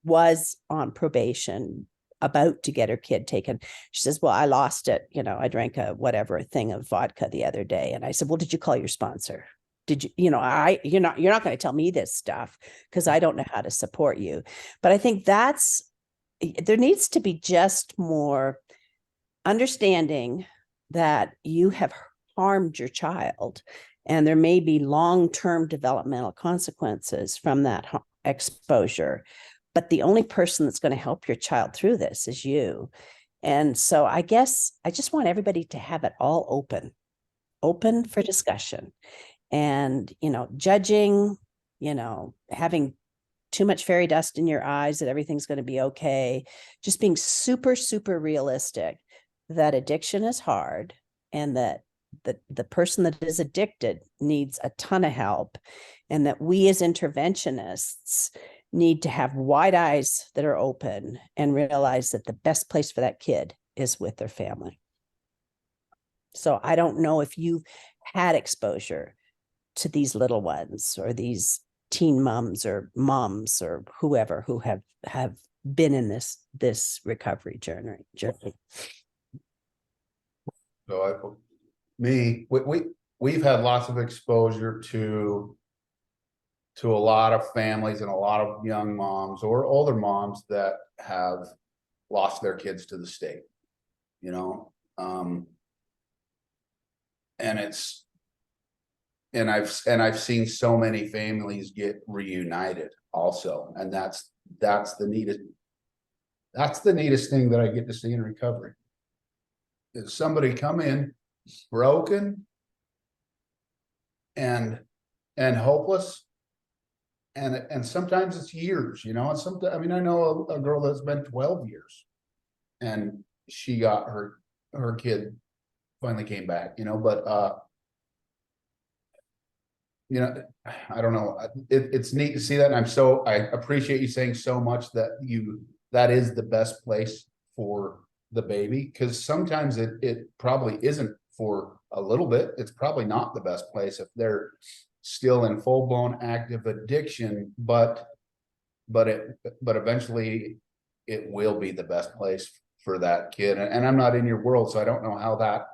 was on probation, about to get her kid taken. She says, well, I lost it. You know, I drank a thing of vodka the other day. And I said, well, did you call your sponsor? Did you, you're not going to tell me this stuff because I don't know how to support you. But I think there needs to be just more understanding that you have harmed your child, and there may be long-term developmental consequences from that exposure. But the only person that's going to help your child through this is you. And so I guess I just want everybody to have it all open for discussion. And, you know, judging, you know, having too much fairy dust in your eyes that everything's going to be okay, just being super, super realistic that addiction is hard, and that the person that is addicted needs a ton of help, and that we as interventionists need to have wide eyes that are open and realize that the best place for that kid is with their family. So I don't know if you've had exposure to these little ones or these teen moms or whoever who have been in this recovery journey. So we've had lots of exposure to a lot of families and a lot of young moms or older moms that have lost their kids to the state, you know. And I've seen so many families get reunited also, and that's the neatest thing that I get to see in recovery, is somebody come in broken and hopeless, and sometimes it's years, you know. And sometimes, I mean, I know a girl that's been 12 years and she got her kid finally came back, you know. But you know, I don't know, it's neat to see that. And I appreciate you saying so much that is the best place for the baby, because sometimes it probably isn't. For a little bit, it's probably not the best place if they're still in full-blown active addiction, but eventually it will be the best place for that kid. And I'm not in your world, so I don't know how that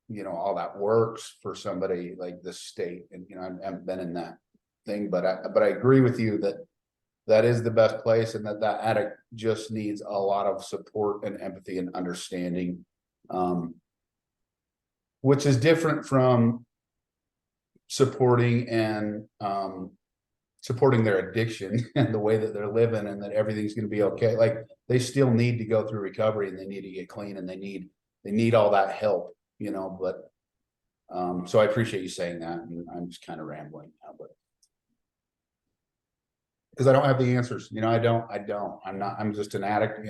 you know, all that works for somebody like the state. And you know, I haven't been in that thing, but I agree with you that is the best place, and that addict just needs a lot of support and empathy and understanding, which is different from supporting their addiction and the way that they're living, and that everything's going to be okay. Like, they still need to go through recovery, and they need to get clean, and they need all that help, you know. But so I appreciate you saying that, and I'm just kind of rambling now, but because I don't have the answers, you know. I'm just an addict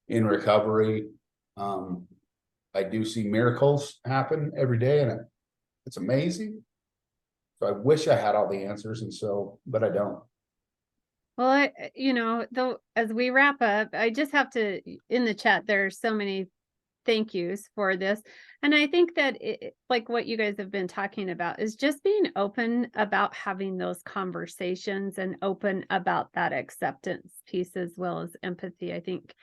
in recovery. I do see miracles happen every day, and it's amazing. So I wish I had all the answers, but I don't. Well, you know, though, as we wrap up, I just have to, in the chat, there's so many thank yous for this. And I think that like what you guys have been talking about is just being open about having those conversations, and open about that acceptance piece as well as empathy. I think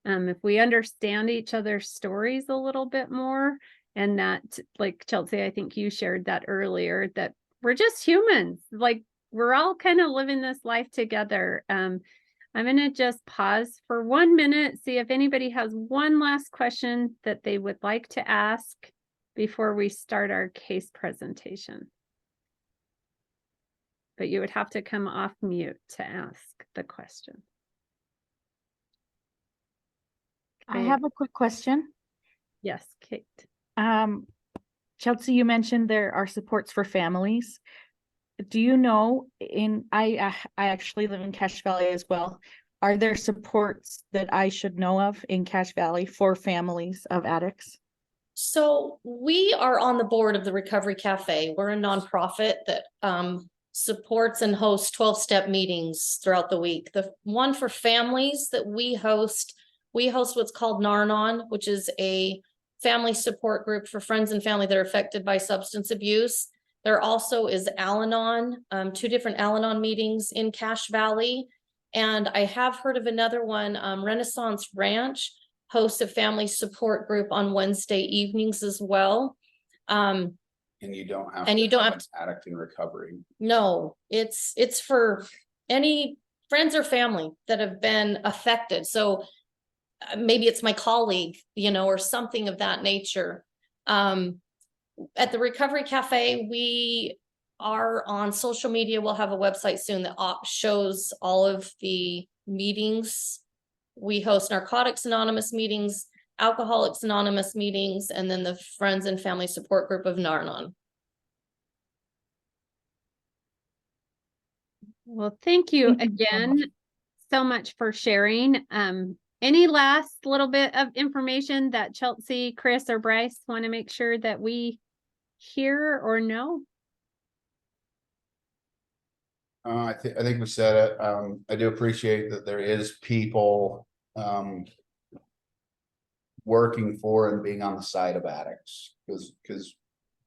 if we understand each other's stories a little bit more, and that, like Chelsea, I think you shared that earlier, that we're just humans, like we're all kind of living this life together. I'm going to just pause for 1 minute, see if anybody has one last question that they would like to ask before we start our case presentation. But you would have to come off mute to ask the question. I have a quick question. Yes, Kate. Chelsea, you mentioned there are supports for families. do you know I actually live in Cache Valley as well. Are there supports that I should know of in Cache Valley for families of addicts? So we are on the board of the Recovery Cafe. We're a nonprofit that supports and hosts 12-step meetings throughout the week. The one for families that we host what's called Narnon, which is a family support group for friends and family that are affected by substance abuse. There also is Al-Anon, 2 different Al-Anon meetings in Cache Valley. And I have heard of another one, Renaissance Ranch hosts a family support group on Wednesday evenings as well. And you don't have. And you don't have an addict in recovery. No, it's for any friends or family that have been affected. So maybe it's my colleague, or something of that nature. At the Recovery Cafe, we are on social media. We'll have a website soon that shows all of the meetings. We host Narcotics Anonymous meetings, Alcoholics Anonymous meetings, and then the Friends and Family Support Group of Narnon. Well, thank you Thank you so again so much for sharing. Any last little bit of information that Chelsea, Chris, or Bryce want to make sure that we hear or know? I think we said it. I do appreciate that there is people working for and being on the side of addicts, because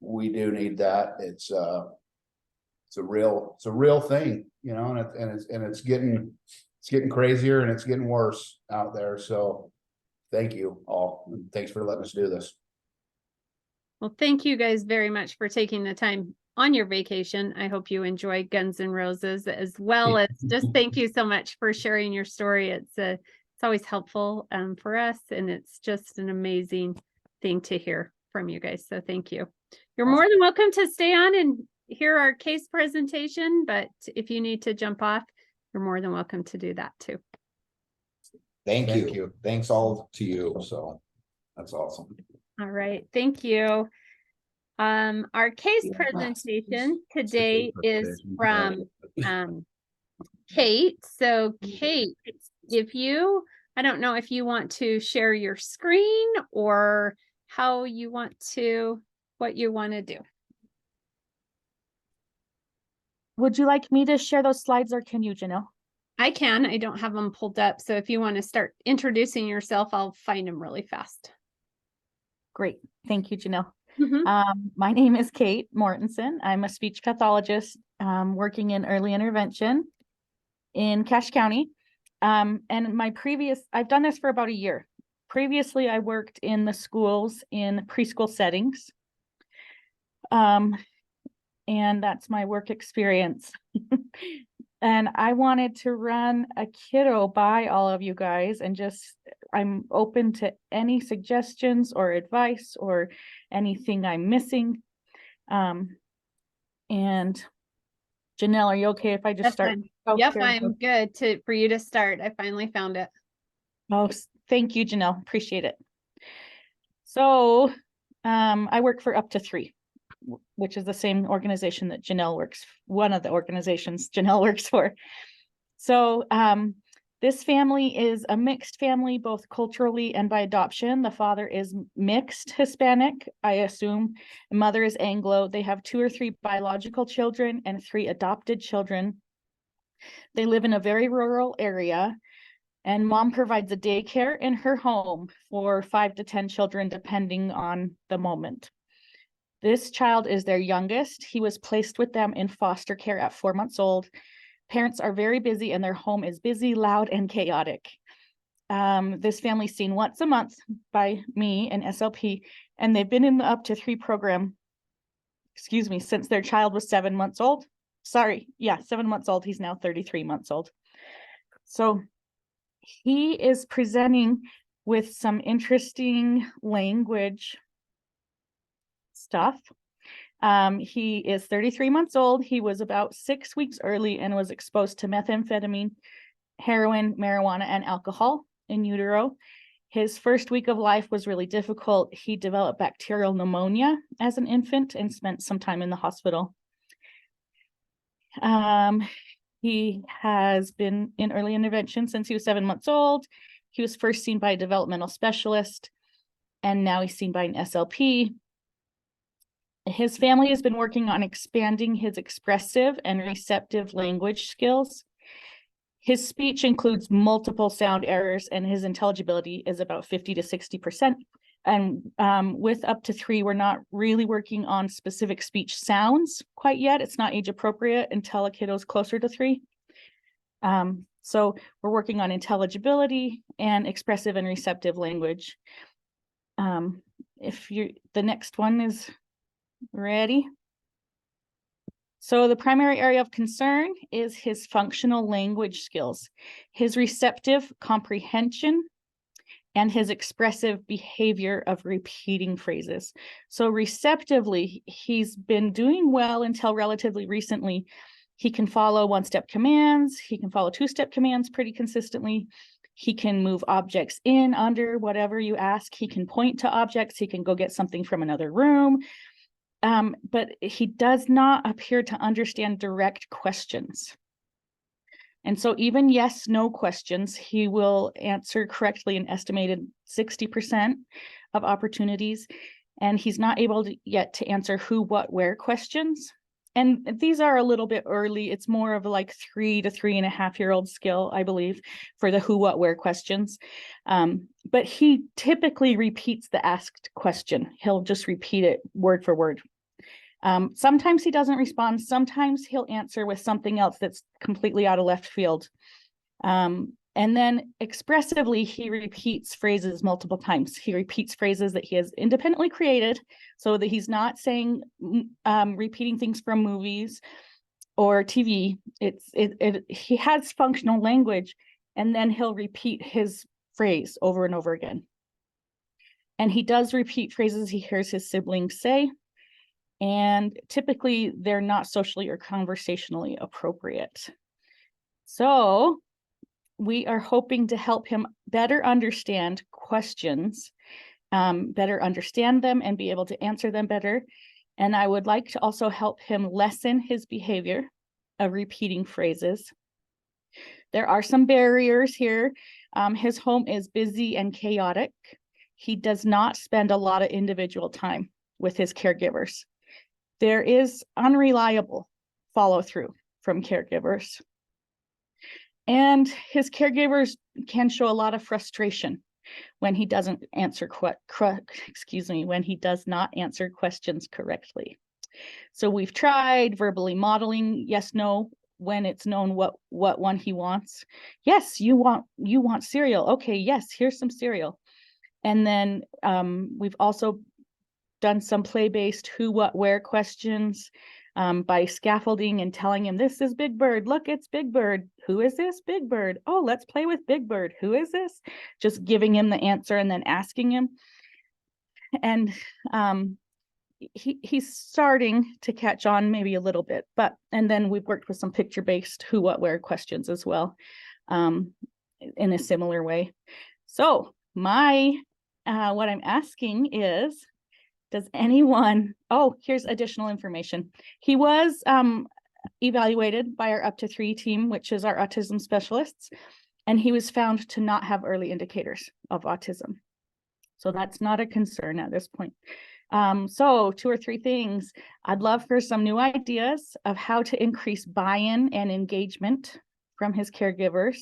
we do need that. It's a real thing, and it's getting crazier and it's getting worse out there. So thank you all. And thanks for letting us do this. Well, thank you guys very much for taking the time on your vacation. I hope you enjoy Guns N' Roses, as well as just thank you so much for sharing your story. It's always helpful for us, and it's just an amazing thing to hear from you guys. So thank you. You're more than welcome to stay on and hear our case presentation, but if you need to jump off, you're more than welcome to do that too. Thank you. Thanks all to you. So that's awesome. All right, thank you. Our case presentation today is from Kate. So Kate, I don't know if you want to share your screen or what you want to do. Would you like me to share those slides, or can you, Janelle? I can. I don't have them pulled up. So if you want to start introducing yourself, I'll find them really fast. Great. Thank you, Janelle. Mm-hmm. My name is Kate Mortensen. I'm a speech pathologist working in early intervention in Cache County. And I've done this for about a year. Previously, I worked in the schools in preschool settings. And that's my work experience. And I wanted to run a kiddo by all of you guys, and I'm open to any suggestions or advice or anything I'm missing. And Janelle, are you okay if I just start? Yep, I'm good for you to start. I finally found it. Oh, thank you, Janelle. Appreciate it. So I work for Up to 3, which is the same organization that one of the organizations Janelle works for. So this family is a mixed family, both culturally and by adoption. The father is mixed Hispanic, I assume. The mother is Anglo. They have 2 or 3 biological children and 3 adopted children. They live in a very rural area, and mom provides a daycare in her home for 5 to 10 children, depending on the moment. This child is their youngest. He was placed with them in foster care at 4 months old. Parents are very busy, and their home is busy, loud, and chaotic. This family's seen once a month by me and SLP, and they've been in the Up to 3 program, since their child was 7 months old. 7 months old. He's now 33 months old. So he is presenting with some interesting language stuff. He is 33 months old. He was about 6 weeks early and was exposed to methamphetamine, heroin, marijuana, and alcohol in utero. His first week of life was really difficult. He developed bacterial pneumonia as an infant and spent some time in the hospital. He has been in early intervention since he was 7 months old. He was first seen by a developmental specialist, and now he's seen by an SLP. His family has been working on expanding his expressive and receptive language skills. His speech includes multiple sound errors, and his intelligibility is about 50 to 60%. And with up to 3, we're not really working on specific speech sounds quite yet. It's not age appropriate until a kiddo's closer to 3. So we're working on intelligibility and expressive and receptive language. The next one is ready. So the primary area of concern is his functional language skills, his receptive comprehension, and his expressive behavior of repeating phrases. So receptively, he's been doing well until relatively recently. He can follow 1-step commands. He can follow 2-step commands pretty consistently. He can move objects in, under, whatever you ask. He can point to objects. He can go get something from another room. But he does not appear to understand direct questions. And so even yes, no questions, he will answer correctly an estimated 60% of opportunities. And he's not able yet to answer who, what, where questions. And these are a little bit early. It's more of like 3 to 3.5-year-old skill, I believe, for the who, what, where questions. But he typically repeats the asked question. He'll just repeat it word for word. Sometimes he doesn't respond. Sometimes he'll answer with something else that's completely out of left field. And then expressively, he repeats phrases multiple times. He repeats phrases that he has independently created, so that he's not saying, repeating things from movies or TV. He has functional language, and then he'll repeat his phrase over and over again. And he does repeat phrases he hears his siblings say. And typically they're not socially or conversationally appropriate. So we are hoping to help him better understand questions, better understand them and be able to answer them better. And I would like to also help him lessen his behavior of repeating phrases. There are some barriers here. His home is busy and chaotic. He does not spend a lot of individual time with his caregivers. There is unreliable follow-through from caregivers. And his caregivers can show a lot of frustration when he doesn't answer when he does not answer questions correctly. So we've tried verbally modeling yes, no, when it's known what one he wants. Yes, you want cereal. Okay, yes, here's some cereal. And then we've also done some play-based who, what, where questions by scaffolding and telling him, this is Big Bird. Look, it's Big Bird. Who is this? Big Bird. Oh, let's play with Big Bird. Who is this? Just giving him the answer and then asking him. And he's starting to catch on maybe a little bit, and then we've worked with some picture-based who, what, where questions as well in a similar way. So what I'm asking is, does anyone, here's additional information. He was evaluated by our up to 3 team, which is our autism specialists, and he was found to not have early indicators of autism. So that's not a concern at this point. So 2 or 3 things. I'd love for some new ideas of how to increase buy-in and engagement from his caregivers.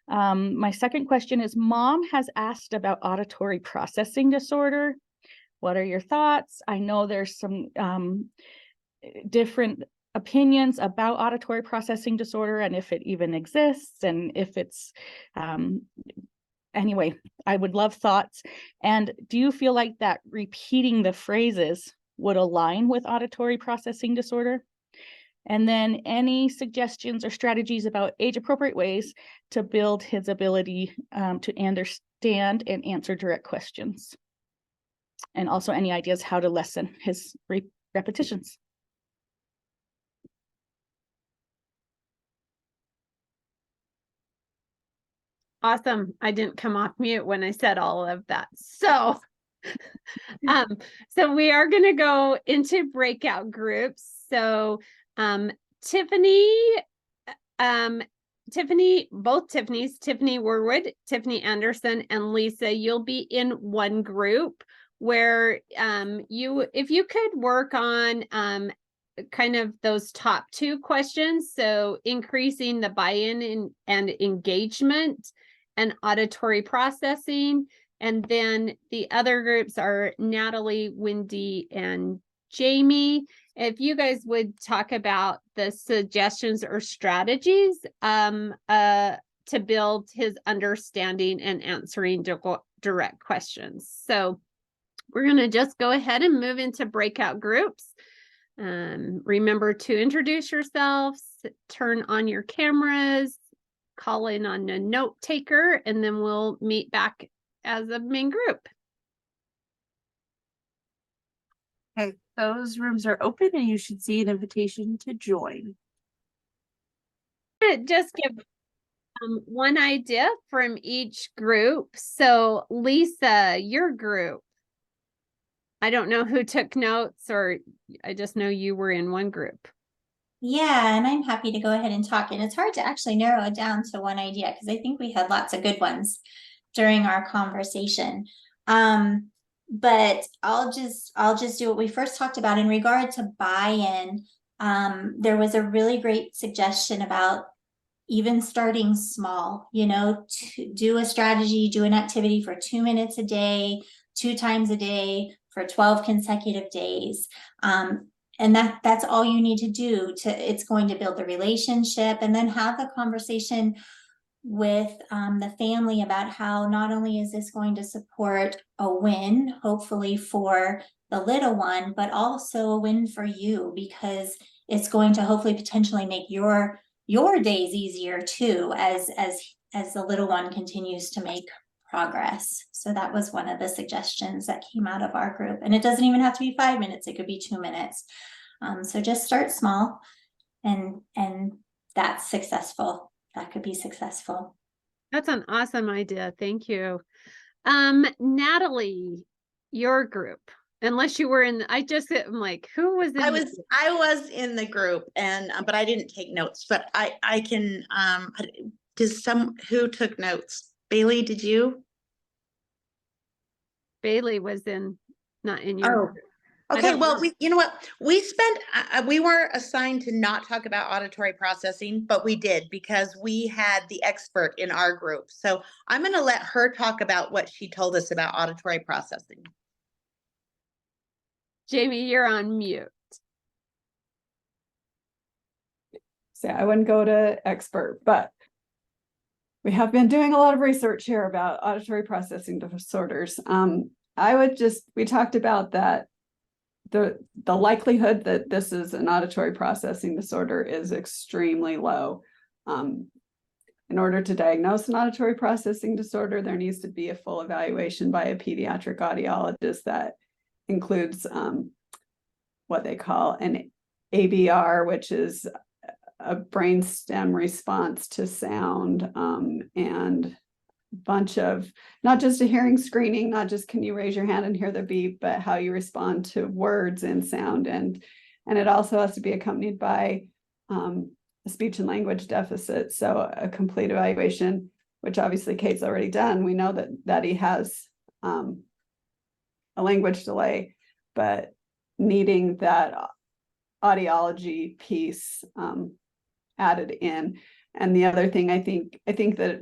My second question is, Mom has asked about auditory processing disorder. What are your thoughts? I know there's some different opinions about auditory processing disorder and if it even exists and if it's, anyway, I would love thoughts. And do you feel like that repeating the phrases would align with auditory processing disorder? And then any suggestions or strategies about age-appropriate ways to build his ability to understand and answer direct questions? And also any ideas how to lessen his repetitions. Awesome. I didn't come off mute when I said all of that. So, so we are going to go into breakout groups. So Tiffany, both Tiffany's, Tiffany Warwood, Tiffany Anderson, and Lisa, you'll be in one group where if you could work on kind of those top two questions, so increasing the buy-in and engagement and auditory processing, and then the other groups are Natalie, Wendy, and Jamie. If you guys would talk about the suggestions or strategies to build his understanding and answering direct questions. So we're going to just go ahead and move into breakout groups. Remember to introduce yourselves, turn on your cameras, call in on a note taker, and then we'll meet back as a main group. Okay, those rooms are open and you should see an invitation to join. Just give one idea from each group. So Lisa, your group, I don't know who took notes, or I just know you were in one group. Yeah, and I'm happy to go ahead and talk. And it's hard to actually narrow it down to one idea because I think we had lots of good ones during our conversation. But I'll just do what we first talked about in regard to buy-in. There was a really great suggestion about even starting small, you know, to do a strategy, do an activity for 2 minutes a day, 2 times a day for 12 consecutive days. And that's all you need to do it's going to build the relationship, and then have the conversation with the family about how not only is this going to support a win, hopefully for the little one, but also a win for you, because it's going to hopefully potentially make your days easier too, as the little one continues to make progress. So that was one of the suggestions that came out of our group. And it doesn't even have to be 5 minutes, it could be 2 minutes. So just start small, and that's successful. That could be successful. That's an awesome idea. Thank you. Natalie, your group, unless you were in, I'm like, who was in? I was in the group, and but I didn't take notes, but I can, who took notes? Bailey, did you? Bailey was not in your group. Okay, well, you know what? We were assigned to not talk about auditory processing, but we did because we had the expert in our group. So I'm going to let her talk about what she told us about auditory processing. Jamie, you're on mute. So I wouldn't go to expert, but we have been doing a lot of research here about auditory processing disorders. We talked about that the likelihood that this is an auditory processing disorder is extremely low. In order to diagnose an auditory processing disorder, there needs to be a full evaluation by a pediatric audiologist that includes what they call an ABR, which is a brainstem response to sound, and bunch of not just a hearing screening, not just can you raise your hand and hear the beep, but how you respond to words and sound, and it also has to be accompanied by a speech and language deficit. So a complete evaluation, which obviously Kate's already done. We know that he has a language delay, but needing that audiology piece added in. And the other thing, I think that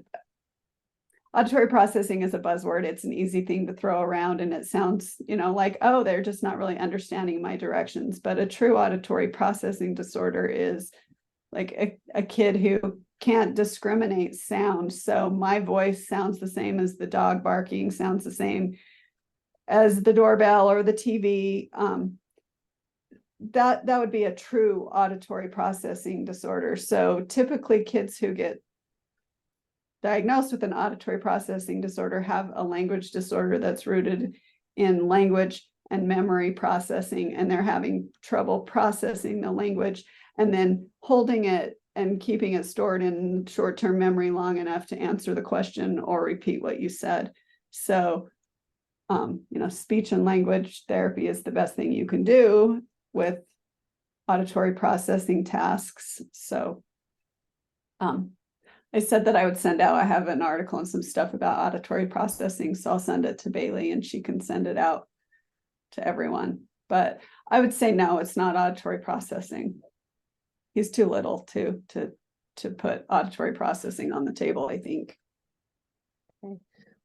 auditory processing is a buzzword. It's an easy thing to throw around, and it sounds, like, oh, they're just not really understanding my directions. But a true auditory processing disorder is like a kid who can't discriminate sound. So my voice sounds the same as the dog barking, sounds the same as the doorbell or the TV. That would be a true auditory processing disorder. So typically kids who get diagnosed with an auditory processing disorder have a language disorder that's rooted in language and memory processing, and they're having trouble processing the language and then holding it and keeping it stored in short-term memory long enough to answer the question or repeat what you said. So, speech and language therapy is the best thing you can do with auditory processing tasks. So I said that I would send out, I have an article and some stuff about auditory processing, so I'll send it to Bailey and she can send it out to everyone. But I would say, no, it's not auditory processing. He's too little to put auditory processing on the table, I think.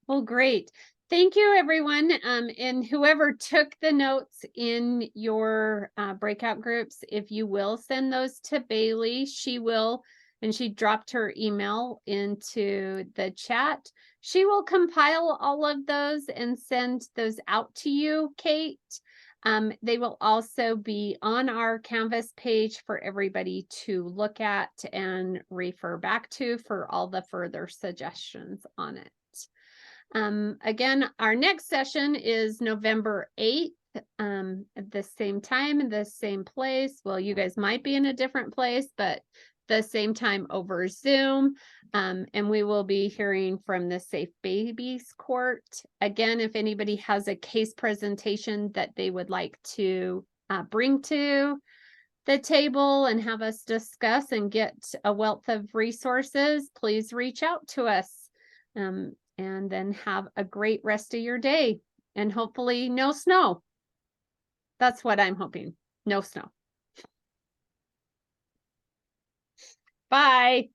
Well, great. Thank you, everyone. And whoever took the notes in your breakout groups, if you will send those to Bailey, she will, and she dropped her email into the chat. She will compile all of those and send those out to you, Kate. They will also be on our Canvas page for everybody to look at and refer back to for all the further suggestions on it. Again, our next session is November 8th, at the same time, in the same place. Well, you guys might be in a different place, but the same time over Zoom. And we will be hearing from the Safe Babies Court. Again, if anybody has a case presentation that they would like to bring to the table and have us discuss and get a wealth of resources, please reach out to us. And then have a great rest of your day and hopefully no snow. That's what I'm hoping. No snow. Bye.